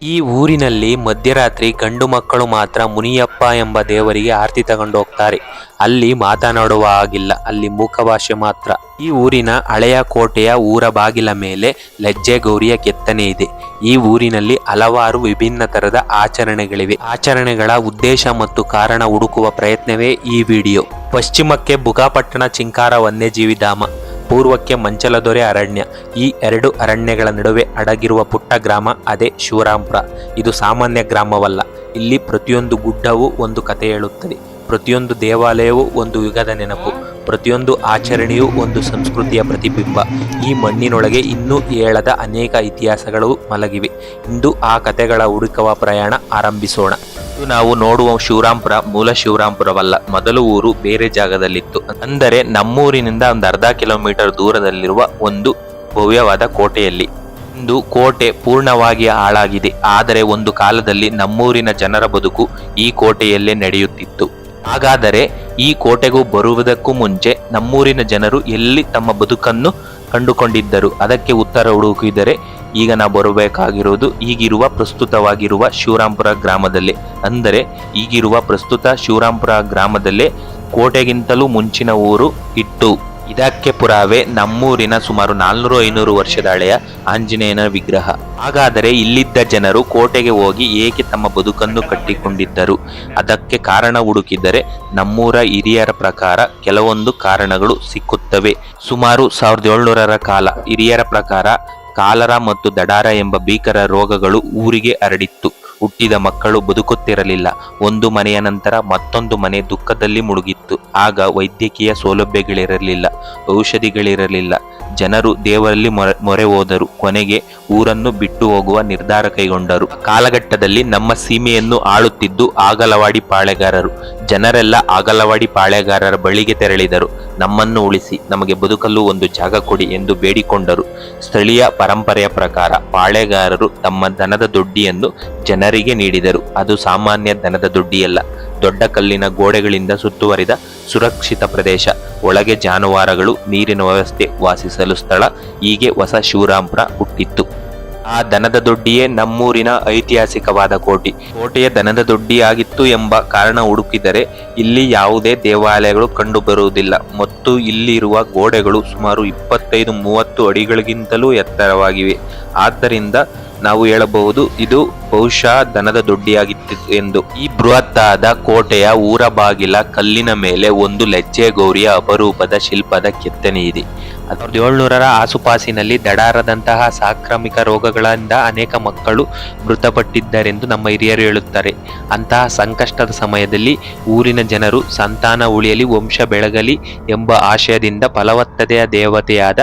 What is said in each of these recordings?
ಈ ಊರಿನಲ್ಲಿ ಮಧ್ಯರಾತ್ರಿ ಗಂಡು ಮಕ್ಕಳು ಮಾತ್ರ ಮುನಿಯಪ್ಪ ಎಂಬ ದೇವರಿಗೆ ಆರತಿ ತಗೊಂಡು ಹೋಗ್ತಾರೆ. ಅಲ್ಲಿ ಮಾತನಾಡುವ ಹಾಗಿಲ್ಲ, ಅಲ್ಲಿ ಮೂಕಭಾಷೆ ಮಾತ್ರ. ಈ ಊರಿನ ಹಳೆಯ ಕೋಟೆಯ ಊರ ಬಾಗಿಲ ಮೇಲೆ ಲಜ್ಜೆ ಗೌರಿಯ ಕೆತ್ತನೆ ಇದೆ. ಈ ಊರಿನಲ್ಲಿ ಹಲವಾರು ವಿಭಿನ್ನ ತರದ ಆಚರಣೆಗಳಿವೆ. ಆಚರಣೆಗಳ ಉದ್ದೇಶ ಮತ್ತು ಕಾರಣ ಹುಡುಕುವ ಪ್ರಯತ್ನವೇ ಈ ವಿಡಿಯೋ. ಪಶ್ಚಿಮಕ್ಕೆ ಬುಗಾಪಟ್ಟಣ ಚಿಂಕಾರ ವನ್ಯಜೀವಿ ಧಾಮ, ಪೂರ್ವಕ್ಕೆ ಮಂಚಲದೊರೆ ಅರಣ್ಯ. ಈ ಎರಡು ಅರಣ್ಯಗಳ ನಡುವೆ ಅಡಗಿರುವ ಪುಟ್ಟ ಗ್ರಾಮ ಅದೇ ಶಿವರಾಂಪುರ. ಇದು ಸಾಮಾನ್ಯ ಗ್ರಾಮವಲ್ಲ. ಇಲ್ಲಿ ಪ್ರತಿಯೊಂದು ಗುಡ್ಡವೂ ಒಂದು ಕಥೆ ಹೇಳುತ್ತದೆ, ಪ್ರತಿಯೊಂದು ದೇವಾಲಯವೂ ಒಂದು ಯುಗದ ನೆನಪು, ಪ್ರತಿಯೊಂದು ಆಚರಣೆಯೂ ಒಂದು ಸಂಸ್ಕೃತಿಯ ಪ್ರತಿಬಿಂಬ. ಈ ಮಣ್ಣಿನೊಳಗೆ ಇನ್ನೂ ಹೇಳದ ಅನೇಕ ಇತಿಹಾಸಗಳು ಮಲಗಿವೆ. ಇಂದು ಆ ಕಥೆಗಳ ಹುಡುಕುವ ಪ್ರಯಾಣ ಆರಂಭಿಸೋಣ. ನಾವು ನೋಡುವ ಶಿವರಾಂಪುರ ಮೂಲ ಶಿವರಾಂಪುರವಲ್ಲ. ಮೊದಲು ಊರು ಬೇರೆ ಜಾಗದಲ್ಲಿತ್ತು. ಅಂದರೆ ನಮ್ಮೂರಿನಿಂದ ಒಂದು ಅರ್ಧ ಕಿಲೋಮೀಟರ್ ದೂರದಲ್ಲಿರುವ ಒಂದು ಭವ್ಯವಾದ ಕೋಟೆಯಲ್ಲಿ. ಇಂದು ಕೋಟೆ ಪೂರ್ಣವಾಗಿ ಹಾಳಾಗಿದೆ. ಆದರೆ ಒಂದು ಕಾಲದಲ್ಲಿ ನಮ್ಮೂರಿನ ಜನರ ಬದುಕು ಈ ಕೋಟೆಯಲ್ಲೇ ನಡೆಯುತ್ತಿತ್ತು. ಹಾಗಾದರೆ ಈ ಕೋಟೆಗೂ ಬರುವುದಕ್ಕೂ ಮುಂಚೆ ನಮ್ಮೂರಿನ ಜನರು ಎಲ್ಲಿ ತಮ್ಮ ಬದುಕನ್ನು ಕಂಡುಕೊಂಡಿದ್ದರು? ಅದಕ್ಕೆ ಉತ್ತರ ಹುಡುಕಿದರೆ ಈಗ ನಾವು ಬರಬೇಕಾಗಿರೋದು ಈಗಿರುವ ಪ್ರಸ್ತುತವಾಗಿರುವ ಶಿವರಾಂಪುರ ಗ್ರಾಮದಲ್ಲೇ. ಅಂದರೆ ಈಗಿರುವ ಪ್ರಸ್ತುತ ಶಿವರಾಂಪುರ ಗ್ರಾಮದಲ್ಲೇ ಕೋಟೆಗಿಂತಲೂ ಮುಂಚಿನ ಊರು ಇತ್ತು. ಇದಕ್ಕೆ ಪುರಾವೆ ನಮ್ಮೂರಿನ ಸುಮಾರು 400-500 ವರ್ಷದ ಹಳೆಯ ಆಂಜನೇಯನ ವಿಗ್ರಹ. ಹಾಗಾದರೆ ಇಲ್ಲಿದ್ದ ಜನರು ಕೋಟೆಗೆ ಹೋಗಿ ಏಕೆ ತಮ್ಮ ಬದುಕನ್ನು ಕಟ್ಟಿಕೊಂಡಿದ್ದರು? ಅದಕ್ಕೆ ಕಾರಣ ಹುಡುಕಿದರೆ ನಮ್ಮೂರ ಹಿರಿಯರ ಪ್ರಕಾರ ಕೆಲವೊಂದು ಕಾರಣಗಳು ಸಿಕ್ಕುತ್ತವೆ. ಸುಮಾರು 1700ರ ಕಾಲ. ಹಿರಿಯರ ಪ್ರಕಾರ ಕಾಲರ ಮತ್ತು ದಡಾರ ಎಂಬ ಭೀಕರ ರೋಗಗಳು ಊರಿಗೆ ಹರಡಿತ್ತು. ಹುಟ್ಟಿದ ಮಕ್ಕಳು ಬದುಕುತ್ತಿರಲಿಲ್ಲ. ಒಂದು ಮನೆಯ ನಂತರ ಮತ್ತೊಂದು ಮನೆ ದುಃಖದಲ್ಲಿ ಮುಳುಗಿತ್ತು. ಆಗ ವೈದ್ಯಕೀಯ ಸೌಲಭ್ಯಗಳಿರಲಿಲ್ಲ, ಔಷಧಿಗಳಿರಲಿಲ್ಲ. ಜನರು ದೇವರಲ್ಲಿ ಮೊರೆ ಹೋದರು. ಕೊನೆಗೆ ಊರನ್ನು ಬಿಟ್ಟು ಹೋಗುವ ನಿರ್ಧಾರ ಕೈಗೊಂಡರು. ಕಾಲಘಟ್ಟದಲ್ಲಿ ನಮ್ಮ ಸೀಮೆಯನ್ನು ಆಳುತ್ತಿದ್ದು ಆಗಲವಾಡಿ ಪಾಳೆಗಾರರು. ಜನರೆಲ್ಲ ಆಗಲವಾಡಿ ಪಾಳೆಗಾರರ ಬಳಿಗೆ ತೆರಳಿದರು. ನಮ್ಮನ್ನು ಉಳಿಸಿ, ನಮಗೆ ಬದುಕಲು ಒಂದು ಜಾಗ ಕೊಡಿ ಎಂದು ಬೇಡಿಕೊಂಡರು. ಸ್ಥಳೀಯ ಪರಂಪರೆಯ ಪ್ರಕಾರ ಪಾಳೆಗಾರರು ತಮ್ಮ ದನದ ದೊಡ್ಡಿಯನ್ನು ಜನರಿಗೆ ನೀಡಿದರು. ಅದು ಸಾಮಾನ್ಯ ದನದ ದೊಡ್ಡಿಯಲ್ಲ, ದೊಡ್ಡ ಕಲ್ಲಿನ ಗೋಡೆಗಳಿಂದ ಸುತ್ತುವರಿದ ಸುರಕ್ಷಿತ ಪ್ರದೇಶ, ಒಳಗೆ ಜಾನುವಾರುಗಳು, ನೀರಿನ ವ್ಯವಸ್ಥೆ, ವಾಸಿಸಲು ಸ್ಥಳ. ಹೀಗೆ ಹೊಸ ಶಿವರಾಂಪುರ ಹುಟ್ಟಿತ್ತು. ಆ ದನದ ದೊಡ್ಡಿಯೇ ನಮ್ಮೂರಿನ ಐತಿಹಾಸಿಕವಾದ ಕೋಟೆಯ ದನದ ದೊಡ್ಡಿಯಾಗಿತ್ತು ಎಂಬ ಕಾರಣ ಹುಡುಕಿದರೆ ಇಲ್ಲಿ ಯಾವುದೇ ದೇವಾಲಯಗಳು ಕಂಡು ಬರುವುದಿಲ್ಲ. ಮತ್ತು ಇಲ್ಲಿರುವ ಗೋಡೆಗಳು ಸುಮಾರು 25-30 ಅಡಿಗಳಿಗಿಂತಲೂ ಎತ್ತರವಾಗಿವೆ. ಆದ್ದರಿಂದ ನಾವು ಹೇಳಬಹುದು ಇದು ಬಹುಶಃ ದನದ ದೊಡ್ಡಿಯಾಗಿತ್ತು ಎಂದು. ಈ ಬೃಹತ್ತಾದ ಕೋಟೆಯ ಊರ ಬಾಗಿಲ ಕಲ್ಲಿನ ಮೇಲೆ ಒಂದು ಲಜ್ಜೆ ಗೌರಿಯ ಅಪರೂಪದ ಶಿಲ್ಪದ ಕೆತ್ತನೆ ಇದೆ. 1700ರ ಆಸುಪಾಸಿನಲ್ಲಿ ದಡಾರದಂತಹ ಸಾಂಕ್ರಾಮಿಕ ರೋಗಗಳಿಂದ ಅನೇಕ ಮಕ್ಕಳು ಮೃತಪಟ್ಟಿದ್ದಾರೆಂದು ನಮ್ಮ ಹಿರಿಯರು ಹೇಳುತ್ತಾರೆ. ಅಂತಹ ಸಂಕಷ್ಟದ ಸಮಯದಲ್ಲಿ ಊರಿನ ಜನರು ಸಂತಾನ ಉಳಿಯಲಿ, ವಂಶ ಬೆಳಗಲಿ ಎಂಬ ಆಶಯದಿಂದ ಫಲವತ್ತತೆಯ ದೇವತೆಯಾದ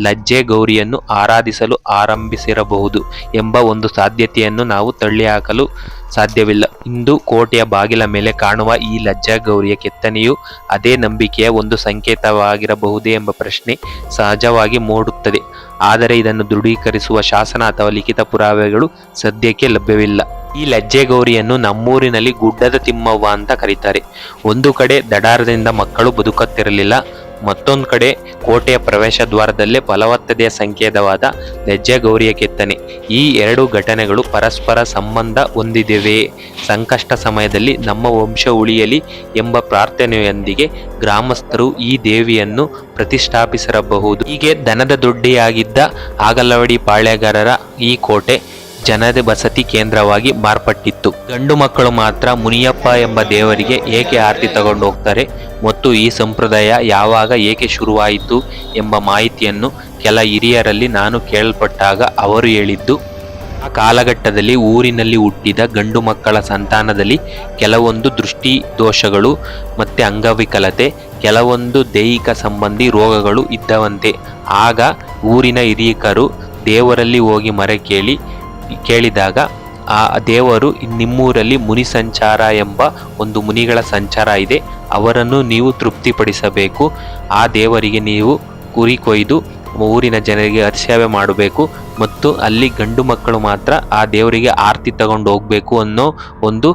ಲಜ್ಜೆ ಗೌರಿಯನ್ನು ಆರಾಧಿಸಲು ಆರಂಭಿಸಿರಬಹುದು ಎಂಬ ಒಂದು ಸಾಧ್ಯತೆಯನ್ನು ನಾವು ತಳ್ಳಿಹಾಕಲು ಸಾಧ್ಯವಿಲ್ಲ. ಇಂದು ಕೋಟೆಯ ಬಾಗಿಲ ಮೇಲೆ ಕಾಣುವ ಈ ಲಜ್ಜಾ ಗೌರಿಯ ಕೆತ್ತನೆಯು ಅದೇ ನಂಬಿಕೆಯ ಒಂದು ಸಂಕೇತವಾಗಿರಬಹುದೇ ಎಂಬ ಪ್ರಶ್ನೆ ಸಹಜವಾಗಿ ಮೂಡುತ್ತದೆ. ಆದರೆ ಇದನ್ನು ದೃಢೀಕರಿಸುವ ಶಾಸನ ಅಥವಾ ಲಿಖಿತ ಪುರಾವೆಗಳು ಸದ್ಯಕ್ಕೆ ಲಭ್ಯವಿಲ್ಲ. ಈ ಲಜ್ಜೆ ಗೌರಿಯನ್ನು ನಮ್ಮೂರಿನಲ್ಲಿ ಗುಡ್ಡದ ತಿಮ್ಮವ್ವ ಅಂತ ಕರೀತಾರೆ. ಒಂದು ಕಡೆ ದಡಾರದಿಂದ ಮಕ್ಕಳು ಬದುಕುತ್ತಿರಲಿಲ್ಲ, ಮತ್ತೊಂದು ಕಡೆ ಕೋಟೆಯ ಪ್ರವೇಶ ದ್ವಾರದಲ್ಲೇ ಫಲವತ್ತತೆಯ ಸಂಕೇತವಾದ ಲಜ್ಜೆ ಗೌರಿಯ ಕೆತ್ತನೆ. ಈ ಎರಡು ಘಟನೆಗಳು ಪರಸ್ಪರ ಸಂಬಂಧ ಹೊಂದಿದೆವೇ? ಸಂಕಷ್ಟ ಸಮಯದಲ್ಲಿ ನಮ್ಮ ವಂಶ ಉಳಿಯಲಿ ಎಂಬ ಪ್ರಾರ್ಥನೆಯೊಂದಿಗೆ ಗ್ರಾಮಸ್ಥರು ಈ ದೇವಿಯನ್ನು ಪ್ರತಿಷ್ಠಾಪಿಸಿರಬಹುದು. ಹೀಗೆ ದನದ ದೊಡ್ಡಿಯಾಗಿದ್ದ ಆಗಲವಾಡಿ ಪಾಳೆಗಾರರ ಈ ಕೋಟೆ ಜನದ ವಸತಿ ಕೇಂದ್ರವಾಗಿ ಮಾರ್ಪಟ್ಟಿತ್ತು. ಗಂಡು ಮಕ್ಕಳು ಮಾತ್ರ ಮುನಿಯಪ್ಪ ಎಂಬ ದೇವರಿಗೆ ಏಕೆ ಆರತಿ ತಗೊಂಡು ಹೋಗ್ತಾರೆ ಮತ್ತು ಈ ಸಂಪ್ರದಾಯ ಯಾವಾಗ ಏಕೆ ಶುರುವಾಯಿತು ಎಂಬ ಮಾಹಿತಿಯನ್ನು ಕೆಲ ಹಿರಿಯರಲ್ಲಿ ನಾನು ಕೇಳಲ್ಪಟ್ಟಾಗ ಅವರು ಹೇಳಿದ್ದು, ಆ ಕಾಲಘಟ್ಟದಲ್ಲಿ ಊರಿನಲ್ಲಿ ಹುಟ್ಟಿದ ಗಂಡು ಮಕ್ಕಳ ಸಂತಾನದಲ್ಲಿ ಕೆಲವೊಂದು ದೃಷ್ಟಿ ದೋಷಗಳು ಮತ್ತೆ ಅಂಗವಿಕಲತೆ, ಕೆಲವೊಂದು ದೈಹಿಕ ಸಂಬಂಧಿ ರೋಗಗಳು ಇದ್ದವಂತೆ. ಆಗ ಊರಿನ ಹಿರಿಯಕರು ದೇವರಲ್ಲಿ ಹೋಗಿ ಮರೆ ಕೇಳಿದಾಗ ಆ ದೇವರು ನಿಮ್ಮೂರಲ್ಲಿ ಮುನಿ ಸಂಚಾರ ಎಂಬ ಒಂದು ಮುನಿಗಳ ಸಂಚಾರ ಇದೆ, ಅವರನ್ನು ನೀವು ತೃಪ್ತಿಪಡಿಸಬೇಕು. ಆ ದೇವರಿಗೆ ನೀವು ಕುರಿ ಕೊಯ್ದು ಊರಿನ ಜನರಿಗೆ ಅರ್ಶೇವೆ ಮಾಡಬೇಕು ಮತ್ತು ಅಲ್ಲಿ ಗಂಡು ಮಕ್ಕಳು ಮಾತ್ರ ಆ ದೇವರಿಗೆ ಆರತಿ ತಗೊಂಡು ಹೋಗ್ಬೇಕು ಅನ್ನೋ ಒಂದು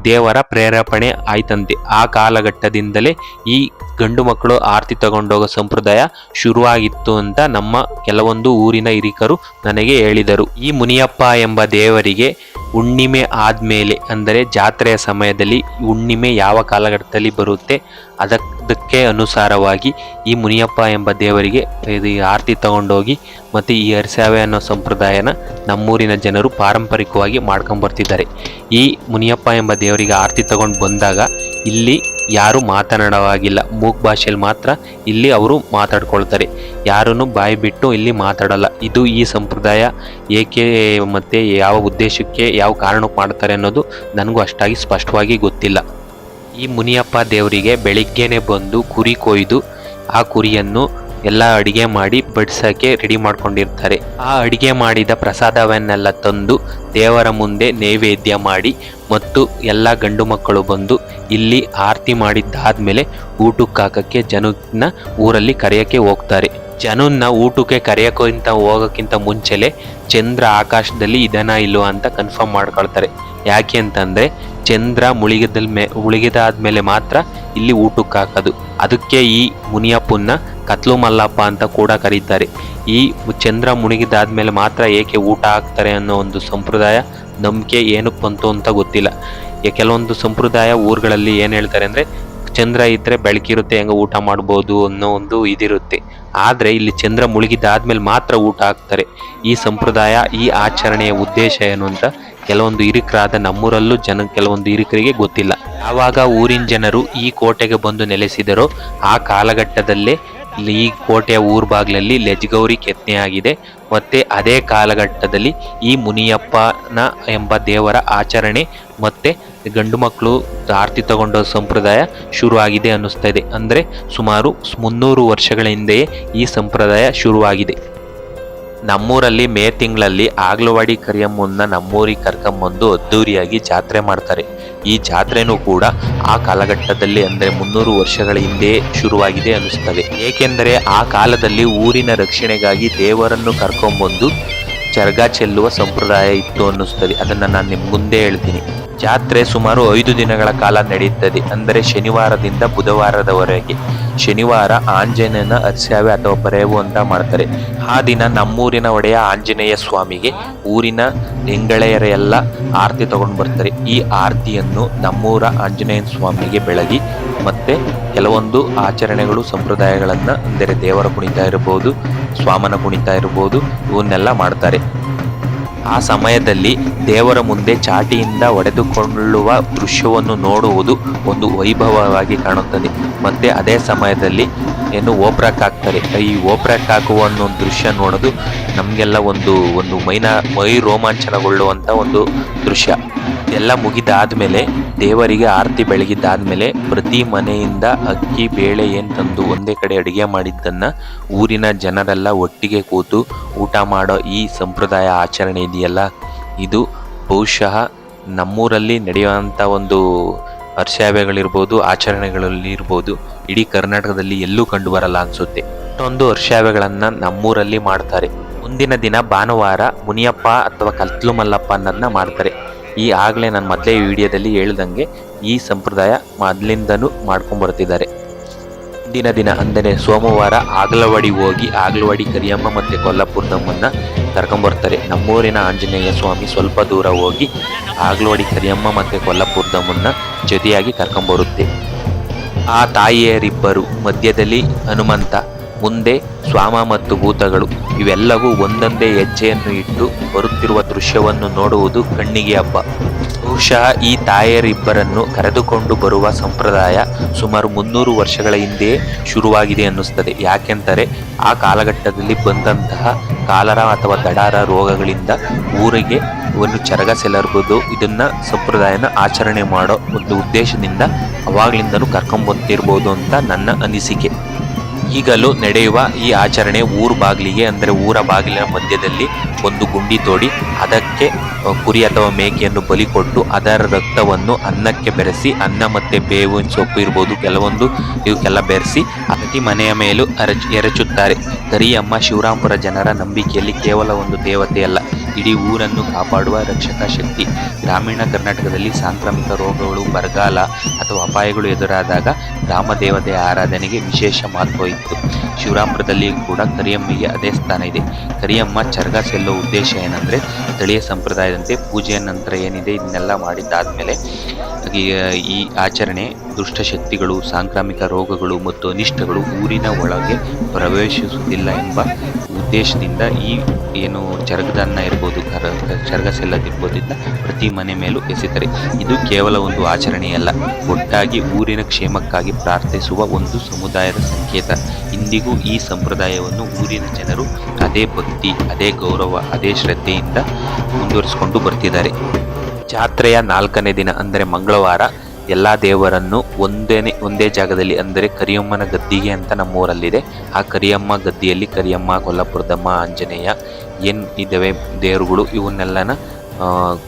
ದೇವರ ಪ್ರೇರೇಪಣೆ ಆಯ್ತಂತೆ. ಆ ಕಾಲಘಟ್ಟದಿಂದಲೇ ಈ ಗಂಡು ಮಕ್ಕಳು ಆರತಿ ತಗೊಂಡೋಗೋ ಸಂಪ್ರದಾಯ ಶುರುವಾಗಿತ್ತು ಅಂತ ನಮ್ಮ ಕೆಲವೊಂದು ಊರಿನ ಹಿರಿಕರು ನನಗೆ ಹೇಳಿದರು. ಈ ಮುನಿಯಪ್ಪ ಎಂಬ ದೇವರಿಗೆ ಹುಣ್ಣಿಮೆ ಆದಮೇಲೆ ಅಂದರೆ ಜಾತ್ರೆಯ ಸಮಯದಲ್ಲಿ ಹುಣ್ಣಿಮೆ ಯಾವ ಕಾಲಘಟ್ಟದಲ್ಲಿ ಬರುತ್ತೆ ಅದಕ್ಕೆ ಅನುಸಾರವಾಗಿ ಈ ಮುನಿಯಪ್ಪ ಎಂಬ ದೇವರಿಗೆ ಇದು ಆರತಿ ತಗೊಂಡೋಗಿ ಮತ್ತು ಈ ಅರಿಸಾವೆ ಅನ್ನೋ ಸಂಪ್ರದಾಯನ ನಮ್ಮೂರಿನ ಜನರು ಪಾರಂಪರಿಕವಾಗಿ ಮಾಡ್ಕೊಂಬರ್ತಿದ್ದಾರೆ. ಈ ಮುನಿಯಪ್ಪ ಎಂಬ ದೇವರಿಗೆ ಆರತಿ ತಗೊಂಡು ಬಂದಾಗ ಇಲ್ಲಿ ಯಾರು ಮಾತನಾಡೋವಾಗಿಲ್ಲ, ಮೂಕ್ ಭಾಷೆಯಲ್ಲಿ ಮಾತ್ರ ಇಲ್ಲಿ ಅವರು ಮಾತಾಡ್ಕೊಳ್ತಾರೆ. ಯಾರನ್ನು ಬಾಯಿ ಬಿಟ್ಟು ಇಲ್ಲಿ ಮಾತಾಡಲ್ಲ. ಇದು ಈ ಸಂಪ್ರದಾಯ ಏಕೆ ಮತ್ತು ಯಾವ ಉದ್ದೇಶಕ್ಕೆ ಯಾವ ಕಾರಣಕ್ಕೆ ಮಾಡ್ತಾರೆ ಅನ್ನೋದು ನನಗೂ ಅಷ್ಟಾಗಿ ಸ್ಪಷ್ಟವಾಗಿ ಗೊತ್ತಿಲ್ಲ. ಈ ಮುನಿಯಪ್ಪ ದೇವರಿಗೆ ಬೆಳಿಗ್ಗೆನೆ ಬಂದು ಕುರಿ ಕೊಯ್ದು ಆ ಕುರಿಯನ್ನು ಎಲ್ಲ ಅಡಿಗೆ ಮಾಡಿ ಬಡಿಸೋಕ್ಕೆ ರೆಡಿ ಮಾಡ್ಕೊಂಡಿರ್ತಾರೆ. ಆ ಅಡಿಗೆ ಮಾಡಿದ ಪ್ರಸಾದವನ್ನೆಲ್ಲ ತಂದು ದೇವರ ಮುಂದೆ ನೈವೇದ್ಯ ಮಾಡಿ ಮತ್ತು ಎಲ್ಲ ಗಂಡು ಮಕ್ಕಳು ಬಂದು ಇಲ್ಲಿ ಆರತಿ ಮಾಡಿದ್ದಾದ್ಮೇಲೆ ಊಟಕ್ಕೆ ಹಾಕಕ್ಕೆ ಜನನ ಊರಲ್ಲಿ ಕರೆಯೋಕ್ಕೆ ಹೋಗ್ತಾರೆ. ಜನನ್ನ ಊಟಕ್ಕೆ ಕರೆಯೋಕ್ಕಿಂತ ಹೋಗೋಕ್ಕಿಂತ ಮುಂಚೆಲೆ ಚಂದ್ರ ಆಕಾಶದಲ್ಲಿ ಇದನ್ನ ಇಲ್ಲೋ ಅಂತ ಕನ್ಫರ್ಮ್ ಮಾಡ್ಕೊಳ್ತಾರೆ. ಯಾಕೆ ಅಂತಂದರೆ ಚಂದ್ರ ಮುಳುಗಿದಾದ್ಮೇಲೆ ಮಾತ್ರ ಇಲ್ಲಿ ಊಟಕ್ಕೆ ಹಾಕೋದು. ಅದಕ್ಕೆ ಈ ಮುನಿಯಪ್ಪನ್ನ ಕತ್ಲು ಮಲ್ಲಪ್ಪ ಅಂತ ಕೂಡ ಕರೀತಾರೆ. ಈ ಚಂದ್ರ ಮುಳುಗಿದಾದ್ಮೇಲೆ ಮಾತ್ರ ಏಕೆ ಊಟ ಹಾಕ್ತಾರೆ ಅನ್ನೋ ಒಂದು ಸಂಪ್ರದಾಯ ನಂಬಿಕೆ ಏನಕ್ಕೆ ಬಂತು ಅಂತ ಗೊತ್ತಿಲ್ಲ. ಕೆಲವೊಂದು ಸಂಪ್ರದಾಯ ಊರುಗಳಲ್ಲಿ ಏನು ಹೇಳ್ತಾರೆ ಅಂದರೆ ಚಂದ್ರ ಇದ್ದರೆ ಬೆಳಕಿರುತ್ತೆ, ಹೆಂಗೆ ಊಟ ಮಾಡ್ಬೋದು ಅನ್ನೋ ಒಂದು ಇದಿರುತ್ತೆ. ಆದರೆ ಇಲ್ಲಿ ಚಂದ್ರ ಮುಳುಗಿದಾದ್ಮೇಲೆ ಮಾತ್ರ ಊಟ ಹಾಕ್ತಾರೆ. ಈ ಸಂಪ್ರದಾಯ ಈ ಆಚರಣೆಯ ಉದ್ದೇಶ ಏನು ಅಂತ ಕೆಲವೊಂದು ಹಿರಿಕರಾದ ನಮ್ಮೂರಲ್ಲೂ ಕೆಲವೊಂದು ಹಿರಿಕರಿಗೆ ಗೊತ್ತಿಲ್ಲ. ಯಾವಾಗ ಊರಿನ ಜನರು ಈ ಕೋಟೆಗೆ ಬಂದು ನೆಲೆಸಿದರೋ ಆ ಕಾಲಘಟ್ಟದಲ್ಲೇ ಈ ಕೋಟೆಯ ಊರ್ಬಾಗ್ಲಲ್ಲಿ ಲೆಜ್ಗೌರಿ ಕೆತ್ತನೆ ಆಗಿದೆ. ಮತ್ತು ಅದೇ ಕಾಲಘಟ್ಟದಲ್ಲಿ ಈ ಮುನಿಯಪ್ಪನ ಎಂಬ ದೇವರ ಆಚರಣೆ ಮತ್ತು ಗಂಡು ಮಕ್ಕಳು ಆರತಿ ತಗೊಂಡ ಸಂಪ್ರದಾಯ ಶುರುವಾಗಿದೆ ಅನ್ನಿಸ್ತಾ ಇದೆ. ಅಂದರೆ ಸುಮಾರು 300 ವರ್ಷಗಳ ಹಿಂದೆಯೇ ಈ ಸಂಪ್ರದಾಯ ಶುರುವಾಗಿದೆ. ನಮ್ಮೂರಲ್ಲಿ ಮೇ ತಿಂಗಳಲ್ಲಿ ಆಗ್ಲವಾಡಿ ಕರಿಯಮ್ಮನ್ನ ನಮ್ಮೂರಿಗೆ ಕರ್ಕೊಂಬಂದು ಅದ್ದೂರಿಯಾಗಿ ಜಾತ್ರೆ ಮಾಡ್ತಾರೆ. ಈ ಜಾತ್ರೆನೂ ಕೂಡ ಆ ಕಾಲಘಟ್ಟದಲ್ಲಿ ಅಂದರೆ 300 ವರ್ಷಗಳ ಹಿಂದೆ ಶುರುವಾಗಿದೆ ಅನ್ನಿಸ್ತದೆ. ಏಕೆಂದರೆ ಆ ಕಾಲದಲ್ಲಿ ಊರಿನ ರಕ್ಷಣೆಗಾಗಿ ದೇವರನ್ನು ಕರ್ಕೊಂಬಂದು ಚರ್ಗ ಚೆಲ್ಲುವ ಸಂಪ್ರದಾಯ ಇತ್ತು ಅನ್ನಿಸ್ತದೆ. ಅದನ್ನು ನಾನು ನಿಮ್ಮ ಮುಂದೆ ಹೇಳ್ತೀನಿ. ಜಾತ್ರೆ ಸುಮಾರು 5 ದಿನಗಳ ಕಾಲ ನಡೆಯುತ್ತದೆ. ಅಂದರೆ ಶನಿವಾರದಿಂದ ಬುಧವಾರದವರೆಗೆ. ಶನಿವಾರ ಆಂಜನೇಯನ ಅರಿಸಾವೆ ಅಥವಾ ಬರೇವು ಅಂತ ಮಾಡ್ತಾರೆ. ಆ ದಿನ ನಮ್ಮೂರಿನ ಒಡೆಯ ಆಂಜನೇಯ ಸ್ವಾಮಿಗೆ ಊರಿನ ಹೆಂಗಳೆಯರೆಲ್ಲ ಆರತಿ ತಗೊಂಡು ಬರ್ತಾರೆ. ಈ ಆರತಿಯನ್ನು ನಮ್ಮೂರ ಆಂಜನೇಯ ಸ್ವಾಮಿಗೆ ಬೆಳಗಿ ಮತ್ತು ಕೆಲವೊಂದು ಆಚರಣೆಗಳು ಸಂಪ್ರದಾಯಗಳನ್ನು ಅಂದರೆ ದೇವರ ಕುಣಿತ ಇರ್ಬೋದು, ಸ್ವಾಮನ ಕುಣಿತ ಇರ್ಬೋದು, ಇವನ್ನೆಲ್ಲ ಮಾಡ್ತಾರೆ. ಆ ಸಮಯದಲ್ಲಿ ದೇವರ ಮುಂದೆ ಚಾಟಿಯಿಂದ ಹೊಡೆದುಕೊಳ್ಳುವ ದೃಶ್ಯವನ್ನು ನೋಡುವುದು ಒಂದು ವೈಭವವಾಗಿ ಕಾಣುತ್ತದೆ. ಮತ್ತು ಅದೇ ಸಮಯದಲ್ಲಿ ಓಪ್ರಕ್ಕೆ ಹಾಕ್ತಾರೆ. ಈ ಓಪ್ರಕ್ಕೆ ಹಾಕುವ ಅನ್ನೋ ದೃಶ್ಯ ನೋಡೋದು ನಮಗೆಲ್ಲ ಒಂದು ಮೈ ರೋಮಾಂಚನಗೊಳ್ಳುವಂಥ ಒಂದು ದೃಶ್ಯ. ಎಲ್ಲ ಮುಗಿದಾದ್ಮೇಲೆ ದೇವರಿಗೆ ಆರತಿ ಬೆಳಗಿದ್ದಾದ್ಮೇಲೆ ಪ್ರತಿ ಮನೆಯಿಂದ ಅಕ್ಕಿ ಬೇಳೆ ಏನು ತಂದು ಒಂದೇ ಕಡೆ ಅಡುಗೆ ಮಾಡಿದ್ದನ್ನು ಊರಿನ ಜನರೆಲ್ಲ ಒಟ್ಟಿಗೆ ಕೂತು ಊಟ ಮಾಡೋ ಈ ಸಂಪ್ರದಾಯ ಆಚರಣೆ ಇದೆಯಲ್ಲ, ಇದು ಬಹುಶಃ ನಮ್ಮೂರಲ್ಲಿ ನಡೆಯುವಂಥ ಒಂದು ಅರಿಸಾವೆಗಳಿರ್ಬೋದು, ಆಚರಣೆಗಳಲ್ಲಿ ಇರ್ಬೋದು, ಇಡೀ ಕರ್ನಾಟಕದಲ್ಲಿ ಎಲ್ಲೂ ಕಂಡು ಬರಲ್ಲ ಅನಿಸುತ್ತೆ. ಇಷ್ಟೊಂದು ಅರಿಸಾವೆಗಳನ್ನು ನಮ್ಮೂರಲ್ಲಿ ಮಾಡ್ತಾರೆ. ಮುಂದಿನ ದಿನ ಭಾನುವಾರ ಮುನಿಯಪ್ಪ ಅಥವಾ ಕತ್ಲು ಮಲ್ಲಪ್ಪ ಅನ್ನೋದನ್ನ ಮಾಡ್ತಾರೆ. ಆಗಲೇ ನಾನು ಮೊದಲೇ ವಿಡಿಯೋದಲ್ಲಿ ಹೇಳ್ದಂಗೆ ಈ ಸಂಪ್ರದಾಯ ಮೊದಲಿಂದನೂ ಮಾಡ್ಕೊಂಡ್ಬರ್ತಿದ್ದಾರೆ. ಮುಂದಿನ ದಿನ ಅಂದರೆ ಸೋಮವಾರ ಆಗ್ಲವಾಡಿ ಹೋಗಿ ಆಗ್ಲವಾಡಿ ಕರಿಯಮ್ಮ ಮತ್ತು ಕೊಲ್ಲಾಪುರದಮ್ಮನ್ನ ಕರ್ಕೊಂಬರ್ತಾರೆ. ನಮ್ಮೂರಿನ ಆಂಜನೇಯ ಸ್ವಾಮಿ ಸ್ವಲ್ಪ ದೂರ ಹೋಗಿ ಆಗ್ಲವಾಡಿ ಕರಿಯಮ್ಮ ಮತ್ತು ಕೊಲ್ಲಾಪುರದಮ್ಮನ್ನ ಜೊತೆಯಾಗಿ ಕರ್ಕೊಂಬರುತ್ತೆ. ಆ ತಾಯಿಯರಿಬ್ಬರು ಮಧ್ಯದಲ್ಲಿ ಹನುಮಂತ, ಮುಂದೆ ಸ್ವಾಮ ಮತ್ತು ಭೂತಗಳು ಇವೆಲ್ಲವೂ ಒಂದೊಂದೇ ಹೆಜ್ಜೆಯನ್ನು ಇಟ್ಟು ಬರುತ್ತಿರುವ ದೃಶ್ಯವನ್ನು ನೋಡುವುದು ಕಣ್ಣಿಗೆ ಹಬ್ಬ. ಬಹುಶಃ ಈ ತಾಯಿಯರಿಬ್ಬರನ್ನು ಕರೆದುಕೊಂಡು ಬರುವ ಸಂಪ್ರದಾಯ ಸುಮಾರು 300 ವರ್ಷಗಳ ಹಿಂದೆಯೇ ಶುರುವಾಗಿದೆ ಅನ್ನಿಸ್ತದೆ. ಯಾಕೆಂದರೆ ಆ ಕಾಲಘಟ್ಟದಲ್ಲಿ ಬಂದಂತಹ ಕಾಲರ ಅಥವಾ ದಡಾರ ರೋಗಗಳಿಂದ ಊರಿಗೆ ಒಂದು ಚರಗ ಸೆಲರ್ಬೋದು ಇದನ್ನು ಸಂಪ್ರದಾಯನ ಆಚರಣೆ ಮಾಡೋ ಒಂದು ಉದ್ದೇಶದಿಂದ ಅವಾಗಲಿಂದನೂ ಕರ್ಕೊಂಬಂತಿರ್ಬೋದು ಅಂತ ನನ್ನ ಅನಿಸಿಕೆ. ಈಗಲೂ ನಡೆಯುವ ಈ ಆಚರಣೆ ಊರ ಬಾಗಿಲಿಗೆ ಅಂದರೆ ಊರ ಬಾಗಿಲಿನ ಮಧ್ಯದಲ್ಲಿ ಒಂದು ಗುಂಡಿ ತೋಡಿ ಅದಕ್ಕೆ ಕುರಿ ಅಥವಾ ಮೇಕೆಯನ್ನು ಬಲಿ ಕೊಟ್ಟು ಅದರ ರಕ್ತವನ್ನು ಅನ್ನಕ್ಕೆ ಬೆರೆಸಿ ಅನ್ನ ಮತ್ತು ಬೇವಿನ ಸೊಪ್ಪು ಇರ್ಬೋದು ಕೆಲವೊಂದು ಇವಕ್ಕೆಲ್ಲ ಬೆರೆಸಿ ಪ್ರತಿ ಮನೆಯ ಮೇಲೂ ಎರಚುತ್ತಾರೆ. ಕರಿಯಮ್ಮ ಶಿವರಾಂಪುರ ಜನರ ನಂಬಿಕೆಯಲ್ಲಿ ಕೇವಲ ಒಂದು ದೇವತೆಯಲ್ಲ, ಇಡೀ ಊರನ್ನು ಕಾಪಾಡುವ ರಕ್ಷಕ ಶಕ್ತಿ. ಗ್ರಾಮೀಣ ಕರ್ನಾಟಕದಲ್ಲಿ ಸಾಂಕ್ರಾಮಿಕ ರೋಗಗಳು, ಬರಗಾಲ ಅಥವಾ ಅಪಾಯಗಳು ಎದುರಾದಾಗ ಗ್ರಾಮ ದೇವತೆಯ ಆರಾಧನೆಗೆ ವಿಶೇಷ ಮಹತ್ವ ಇತ್ತು. ಶಿವರಾಂಪುರದಲ್ಲಿ ಕೂಡ ಕರಿಯಮ್ಮಿಗೆ ಅದೇ ಸ್ಥಾನ ಇದೆ. ಕರಿಯಮ್ಮ ಚರಗ ಸೆಲ್ಲುವ ಉದ್ದೇಶ ಏನಂದರೆ ಸ್ಥಳೀಯ ಸಂಪ್ರದಾಯದಂತೆ ಪೂಜೆಯ ನಂತರ ಏನಿದೆ ಇದನ್ನೆಲ್ಲ ಮಾಡಿದ್ದಾದಮೇಲೆ ಈ ಆಚರಣೆ ದುಷ್ಟಶಕ್ತಿಗಳು, ಸಾಂಕ್ರಾಮಿಕ ರೋಗಗಳು ಮತ್ತು ಅನಿಷ್ಟಗಳು ಊರಿನ ಒಳಗೆ ಪ್ರವೇಶಿಸುವುದಿಲ್ಲ ಎಂಬ ಉದ್ದೇಶದಿಂದ ಈ ಏನು ಚರಗದನ್ನ ಇರ್ಬೋದು, ಚರಗಸೆಲ್ಲದಿರ್ಬೋದು, ಇದನ್ನ ಪ್ರತಿ ಮನೆ ಮೇಲೂ ಎಸೆತಾರೆ. ಇದು ಕೇವಲ ಒಂದು ಆಚರಣೆಯಲ್ಲ, ಒಟ್ಟಾಗಿ ಊರಿನ ಕ್ಷೇಮಕ್ಕಾಗಿ ಪ್ರಾರ್ಥಿಸುವ ಒಂದು ಸಮುದಾಯದ ಸಂಕೇತ. ಇಂದಿಗೂ ಈ ಸಂಪ್ರದಾಯವನ್ನು ಊರಿನ ಜನರು ಅದೇ ಭಕ್ತಿ, ಅದೇ ಗೌರವ, ಅದೇ ಶ್ರದ್ಧೆಯಿಂದ ಮುಂದುವರಿಸಿಕೊಂಡು ಬರ್ತಿದ್ದಾರೆ. ಜಾತ್ರೆಯ 4ನೇ ದಿನ ಅಂದರೆ ಮಂಗಳವಾರ ಎಲ್ಲ ದೇವರನ್ನು ಒಂದೇ ಜಾಗದಲ್ಲಿ ಅಂದರೆ ಕರಿಯಮ್ಮನ ಗದ್ದಿಗೆ ಅಂತ ನಮ್ಮೂರಲ್ಲಿದೆ. ಆ ಕರಿಯಮ್ಮ ಗದ್ದಿಯಲ್ಲಿ ಕರಿಯಮ್ಮ, ಕೊಲ್ಲಾಪುರದಮ್ಮ, ಆಂಜನೇಯ ಏನು ಇದ್ದಾವೆ ದೇವರುಗಳು, ಇವನ್ನೆಲ್ಲನ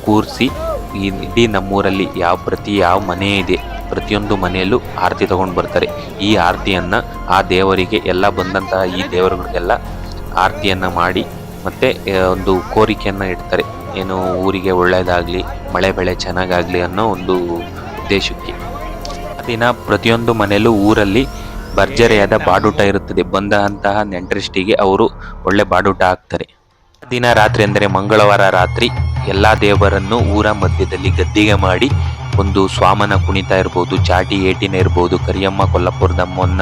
ಕೂರಿಸಿ ಇಡೀ ನಮ್ಮೂರಲ್ಲಿ ಯಾವ ಮನೆ ಇದೆ ಪ್ರತಿಯೊಂದು ಮನೆಯಲ್ಲೂ ಆರತಿ ತಗೊಂಡು ಬರ್ತಾರೆ. ಈ ಆರತಿಯನ್ನು ಆ ದೇವರಿಗೆ ಎಲ್ಲ ಬಂದಂತಹ ಈ ದೇವರುಗಳಿಗೆಲ್ಲ ಆರತಿಯನ್ನು ಮಾಡಿ ಮತ್ತು ಒಂದು ಕೋರಿಕೆಯನ್ನು ಇಡ್ತಾರೆ. ಏನು ಊರಿಗೆ ಒಳ್ಳೆಯದಾಗಲಿ, ಮಳೆ ಬೆಳೆ ಚೆನ್ನಾಗಾಗಲಿ ಅನ್ನೋ ಒಂದು ಉದ್ದೇಶಕ್ಕೆ. ದಿನ ಪ್ರತಿಯೊಂದು ಮನೆಯಲ್ಲೂ ಊರಲ್ಲಿ ಭರ್ಜರಿಯಾದ ಬಾಡೂಟ ಇರುತ್ತದೆ. ಬಂದಂತಹ ನೆಂಟರಿಷ್ಟಿಗೆ ಅವರು ಒಳ್ಳೆ ಬಾಡೂಟ ಹಾಕ್ತಾರೆ. ದಿನ ರಾತ್ರಿ ಅಂದರೆ ಮಂಗಳವಾರ ರಾತ್ರಿ ಎಲ್ಲ ದೇವರನ್ನು ಊರ ಮಧ್ಯದಲ್ಲಿ ಗದ್ದಿಗೆ ಮಾಡಿ ಒಂದು ಸ್ವಾಮನ ಕುಣಿತ ಇರ್ಬೋದು, ಚಾಟಿ ಏಟಿನ ಇರ್ಬೋದು, ಕರಿಯಮ್ಮ ಕೊಲ್ಲಾಪುರದಮ್ಮನ್ನ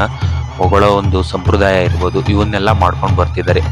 ಹೊಗಳೋ ಒಂದು ಸಂಪ್ರದಾಯ ಇರ್ಬೋದು, ಇವನ್ನೆಲ್ಲ ಮಾಡ್ಕೊಂಡು ಬರ್ತಿದ್ದಾರೆ.